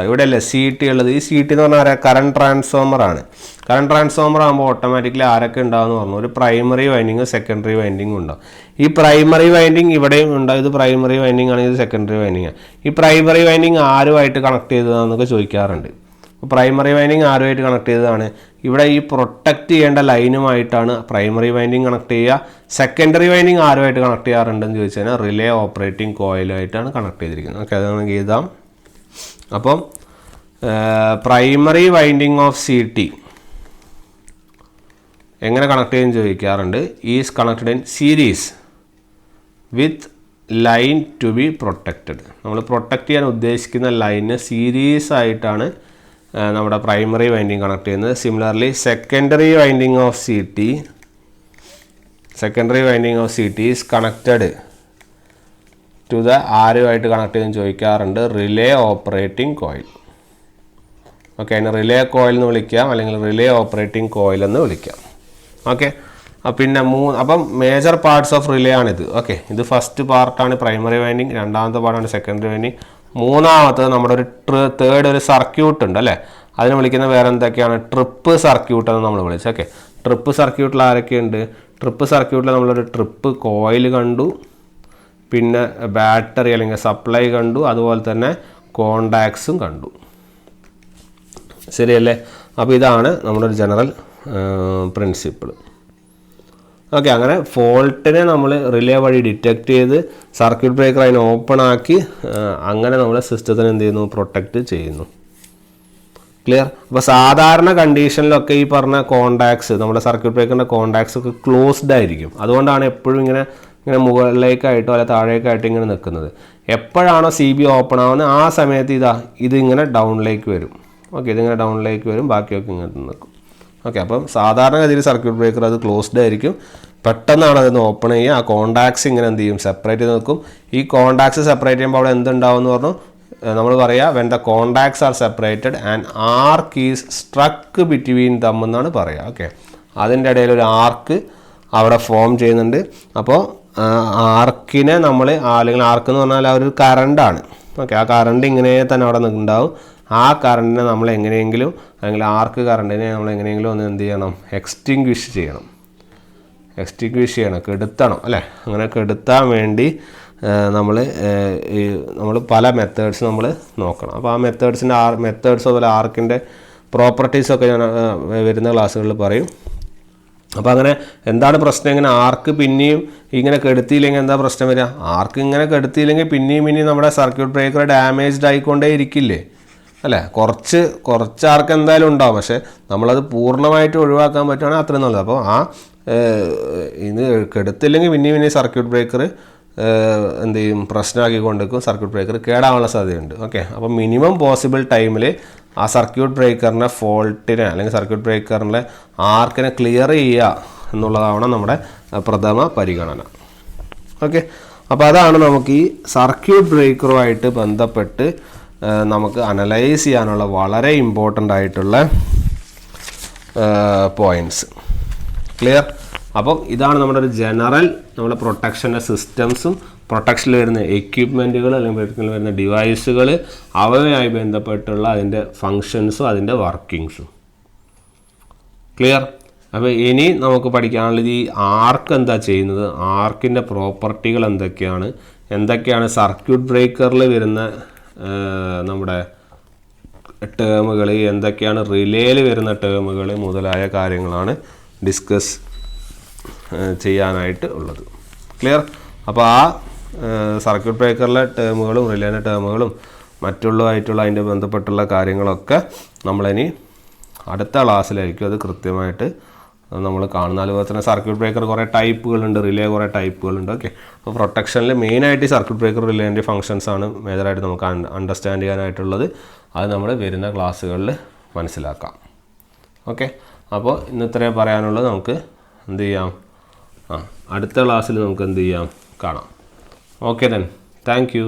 ഇവിടെയല്ലേ CT ഉള്ളത്. ഈ CT എന്ന് പറഞ്ഞാൽ കറണ്ട് ട്രാൻസ്ഫോമറാണ്. കറണ്ട് ട്രാൻസ്ഫോമർ ആകുമ്പോൾ ഓട്ടോമാറ്റിക്കലി ആരൊക്കെ ഉണ്ടാകുമെന്ന് പറഞ്ഞു? ഒരു പ്രൈമറി വൈൻഡിങ്, സെക്കൻഡറി വൈൻഡിങ് ഉണ്ടാവും. ഈ പ്രൈമറി വൈൻഡിങ് ഇവിടെയും ഉണ്ടാവും. ഇത് പ്രൈമറി വൈൻഡിങ് ആണ്, ഇത് സെക്കൻഡറി വൈൻഡിങ് ആണ്. ഈ പ്രൈമറി വൈൻഡിങ് ആരുമായിട്ട് കണക്ട് ചെയ്തതാണെന്നൊക്കെ ചോദിക്കാറുണ്ട്. അപ്പോൾ പ്രൈമറി വൈൻഡിങ് ആരുമായിട്ട് കണക്ട് ചെയ്തതാണ്? ഇവിടെ ഈ പ്രൊട്ടക്റ്റ് ചെയ്യേണ്ട ലൈനുമായിട്ടാണ് പ്രൈമറി വൈൻഡിങ് കണക്ട് ചെയ്യുക. സെക്കൻഡറി വൈൻഡിങ് ആരുമായിട്ട് കണക്ട് ചെയ്യാറുണ്ടെന്ന് ചോദിച്ചു കഴിഞ്ഞാൽ റിലേ ഓപ്പറേറ്റിംഗ് കോയിലുമായിട്ടാണ് കണക്ട് ചെയ്തിരിക്കുന്നത്. ഓക്കെ, അതാണ് എഴുതാം. അപ്പം primary winding of C T എങ്ങനെ കണക്ട് ചെയ്യുമെന്ന് ചോദിക്കാറുണ്ട്. Is connected in series with line to be protected. നമ്മൾ പ്രൊട്ടക്റ്റ് ചെയ്യാൻ ഉദ്ദേശിക്കുന്ന ലൈന് സീരീസ് ആയിട്ടാണ് നമ്മുടെ പ്രൈമറി വൈൻഡിങ് കണക്ട് ചെയ്യുന്നത്. Similarly secondary winding of C T is connected to the ആരുമായിട്ട് കണക്ട് ചെയ്യുമെന്ന് ചോദിക്കാറുണ്ട്, റിലേ ഓപ്പറേറ്റിംഗ് കോയിൽ. ഓക്കെ, അതിന് റിലേ കോയിൽ എന്ന് വിളിക്കാം, അല്ലെങ്കിൽ റിലേ ഓപ്പറേറ്റിംഗ് കോയിൽ എന്ന് വിളിക്കാം. ഓക്കെ, പിന്നെ അപ്പം മേജർ പാർട്സ് ഓഫ് റിലേ ആണിത്. ഓക്കെ, ഇത് ഫസ്റ്റ് പാർട്ടാണ് പ്രൈമറി വൈൻഡിങ്, രണ്ടാമത്തെ പാർട്ടാണ് സെക്കൻഡറി വൈൻഡിങ്, മൂന്നാമത്തത് നമ്മുടെ ഒരു തേർഡ് ഒരു സർക്യൂട്ട് ഉണ്ട് അല്ലേ, അതിന് വിളിക്കുന്ന വേറെ എന്തൊക്കെയാണ്, ട്രിപ്പ് സർക്യൂട്ട് എന്ന് നമ്മൾ വിളിച്ചു. ഓക്കെ, ട്രിപ്പ് സർക്യൂട്ടിൽ ആരൊക്കെയുണ്ട്? ട്രിപ്പ് സർക്യൂട്ടിൽ നമ്മളൊരു ട്രിപ്പ് കോയിൽ കണ്ടു, പിന്നെ ബാറ്ററി അല്ലെങ്കിൽ സപ്ലൈ കണ്ടു, അതുപോലെ തന്നെ കോണ്ടാക്ട്സും കണ്ടു. ശരിയല്ലേ? അപ്പോൾ ഇതാണ് നമ്മുടെ ഒരു ജനറൽ പ്രിൻസിപ്പിൾ. ഓക്കെ, അങ്ങനെ ഫോൾട്ടിനെ നമ്മൾ റിലേ വഴി ഡിറ്റക്റ്റ് ചെയ്ത് സർക്യൂട്ട് ബ്രേക്കർ അതിനെ ഓപ്പൺ ആക്കി അങ്ങനെ നമ്മുടെ സിസ്റ്റത്തിന് എന്ത് ചെയ്യുന്നു, പ്രൊട്ടക്റ്റ് ചെയ്യുന്നു. ക്ലിയർ? അപ്പോൾ സാധാരണ കണ്ടീഷനിലൊക്കെ ഈ പറഞ്ഞ കോണ്ടാക്ട്സ്, നമ്മുടെ സർക്യൂട്ട് ബ്രേക്കറിൻ്റെ കോണ്ടാക്ട്സ് ഒക്കെ ക്ലോസ്ഡ് ആയിരിക്കും. അതുകൊണ്ടാണ് എപ്പോഴും ഇങ്ങനെ മുകളിലേക്കായിട്ടോ അല്ലെ താഴേക്കായിട്ടോ ഇങ്ങനെ നിൽക്കുന്നത്. എപ്പോഴാണോ സി ബി ഓപ്പൺ ആവുന്നത് ആ സമയത്ത് ഇതിങ്ങനെ ഡൗണിലേക്ക് വരും. ഓക്കെ, ഇതിങ്ങനെ ഡൗണിലേക്ക് വരും, ബാക്കിയൊക്കെ ഇങ്ങോട്ട് നിൽക്കും. ഓക്കെ, അപ്പം സാധാരണഗതിയിൽ സർക്യൂട്ട് ബ്രേക്കർ അത് ക്ലോസ്ഡ് ആയിരിക്കും. പെട്ടെന്നാണ് അതിന് ഓപ്പൺ ചെയ്യുക. ആ കോണ്ടാക്ട്സ് ഇങ്ങനെ എന്ത് ചെയ്യും, സെപ്പറേറ്റ് ചെയ്ത് നിൽക്കും. ഈ കോണ്ടാക്ട്സ് സെപ്പറേറ്റ് ചെയ്യുമ്പോൾ അവിടെ എന്തുണ്ടാവും എന്ന് പറഞ്ഞു നമ്മൾ പറയുക, when the contacts R separated and arc is സ്ട്രക്ക് between them എന്നാണ് പറയുക. ഓക്കെ, അതിൻ്റെ ഇടയിൽ ഒരു ആർക്ക് അവിടെ ഫോം ചെയ്യുന്നുണ്ട്. അപ്പോൾ ആർക്കിനെ നമ്മൾ, അല്ലെങ്കിൽ ആർക്ക് എന്ന് പറഞ്ഞാൽ ആ ഒരു കറണ്ടാണ്. ഓക്കെ, ആ കറണ്ട് ഇങ്ങനെ തന്നെ അവിടെ ഉണ്ടാവും. ആ കറണ്ടിനെ നമ്മൾ എങ്ങനെയെങ്കിലും, അല്ലെങ്കിൽ ആർക്ക് കറണ്ടിനെ നമ്മൾ എങ്ങനെയെങ്കിലും ഒന്ന് എന്ത് ചെയ്യണം, എക്സ്റ്റിങ്ക്വിഷ് ചെയ്യണം, കെടുത്തണം അല്ലേ. അങ്ങനെ കെടുത്താൻ വേണ്ടി നമ്മൾ പല മെത്തേഡ്സ് നമ്മൾ നോക്കണം. അപ്പോൾ ആ മെത്തേഡ്സ് അതുപോലെ ആർക്കിൻ്റെ പ്രോപ്പർട്ടീസൊക്കെ ഞാൻ വരുന്ന ക്ലാസ്സുകളിൽ പറയും. അപ്പോൾ അങ്ങനെ എന്താണ് പ്രശ്നം, ഇങ്ങനെ ആർക്ക് പിന്നെയും ഇങ്ങനെ കെടുത്തിയില്ലെങ്കിൽ എന്താ പ്രശ്നം വരിക? ആർക്ക് ഇങ്ങനെ കെടുത്തിയില്ലെങ്കിൽ പിന്നെയും നമ്മുടെ സർക്യൂട്ട് ബ്രേക്കർ ഡാമേജ്ഡ് ആയിക്കൊണ്ടേ ഇരിക്കില്ലേ അല്ലേ? കുറച്ച് ആർക്ക് എന്തായാലും ഉണ്ടാവും, പക്ഷേ നമ്മളത് പൂർണ്ണമായിട്ട് ഒഴിവാക്കാൻ പറ്റുകയാണെങ്കിൽ അത്രയും നല്ലത്. അപ്പോൾ ഇത് കെടുത്തില്ലെങ്കിൽ പിന്നെയും സർക്യൂട്ട് ബ്രേക്കർ എന്ത് ചെയ്യും, പ്രശ്നമാക്കിക്കൊണ്ടിരിക്കും, സർക്യൂട്ട് ബ്രേക്കർ കേടാവാനുള്ള സാധ്യതയുണ്ട്. ഓക്കെ, അപ്പോൾ മിനിമം പോസിബിൾ ടൈമിൽ ആ സർക്യൂട്ട് ബ്രേക്കറിൻ്റെ ഫോൾട്ടിനെ അല്ലെങ്കിൽ സർക്യൂട്ട് ബ്രേക്കറിൻ്റെ ആർക്കിനെ ക്ലിയർ ചെയ്യുക എന്നുള്ളതാണ് നമ്മുടെ പ്രഥമ പരിഗണന. ഓക്കെ, അപ്പോൾ അതാണ് നമുക്ക് ഈ സർക്യൂട്ട് ബ്രേക്കറുമായിട്ട് ബന്ധപ്പെട്ട് നമുക്ക് അനലൈസ് ചെയ്യാനുള്ള വളരെ ഇമ്പോർട്ടൻ്റ് ആയിട്ടുള്ള പോയിൻറ്റ്സ്. ക്ലിയർ? അപ്പം ഇതാണ് നമ്മുടെ ഒരു ജനറൽ നമ്മുടെ പ്രൊട്ടക്ഷൻ്റെ സിസ്റ്റംസും പ്രൊട്ടക്ഷനിൽ വരുന്ന എക്യുപ്മെൻറ്റുകൾ അല്ലെങ്കിൽ പ്രൊട്ടക്ഷനിൽ വരുന്ന ഡിവൈസുകൾ അവയുമായി ബന്ധപ്പെട്ടുള്ള അതിൻ്റെ ഫങ്ഷൻസും അതിൻ്റെ വർക്കിങ്സും. ക്ലിയർ? അപ്പോൾ ഇനി നമുക്ക് പഠിക്കാനുള്ളത് ഈ ആർക്ക് എന്താ ചെയ്യുന്നത്, ആർക്കിൻ്റെ പ്രോപ്പർട്ടികൾ എന്തൊക്കെയാണ് സർക്യൂട്ട് ബ്രേക്കറിൽ വരുന്ന നമ്മുടെ ടേമുകൾ, എന്തൊക്കെയാണ് റിലേയിൽ വരുന്ന ടേമുകൾ മുതലായ കാര്യങ്ങളാണ് ഡിസ്കസ് ചെയ്യാനായിട്ട് ഉള്ളത്. ക്ലിയർ? അപ്പോൾ ആ സർക്യൂട്ട് ബ്രേക്കറിലെ ടേമുകളും റിലേൻ്റെ ടേമുകളും മറ്റുള്ളതായിട്ടുള്ള അതിൻ്റെ ബന്ധപ്പെട്ടുള്ള കാര്യങ്ങളൊക്കെ നമ്മളിനി അടുത്ത ക്ലാസ്സിലായിരിക്കും അത് കൃത്യമായിട്ട് നമ്മൾ കാണുന്ന. അതുപോലെ തന്നെ സർക്യൂട്ട് ബ്രേക്കർ കുറേ ടൈപ്പുകളുണ്ട്, റിലേ കുറേ ടൈപ്പുകളുണ്ട്. ഓക്കെ, അപ്പോൾ പ്രൊട്ടക്ഷനിൽ മെയിനായിട്ട് ഈ സർക്യൂട്ട് ബ്രേക്കർ റിലേൻ്റെ ഫങ്ഷൻസാണ് മേജറായിട്ട് നമുക്ക് അണ്ടർസ്റ്റാൻഡ് ചെയ്യാനായിട്ടുള്ളത്. അത് നമ്മൾ വരുന്ന ക്ലാസ്സുകളിൽ മനസ്സിലാക്കാം. ഓക്കെ, അപ്പോൾ ഇന്ന് ഇത്രയും പറയാനുള്ളത്. നമുക്ക് എന്ത് ചെയ്യാം, അടുത്ത ക്ലാസ്സിൽ നമുക്ക് എന്ത് ചെയ്യാം, കാണാം. Okay then, thank you.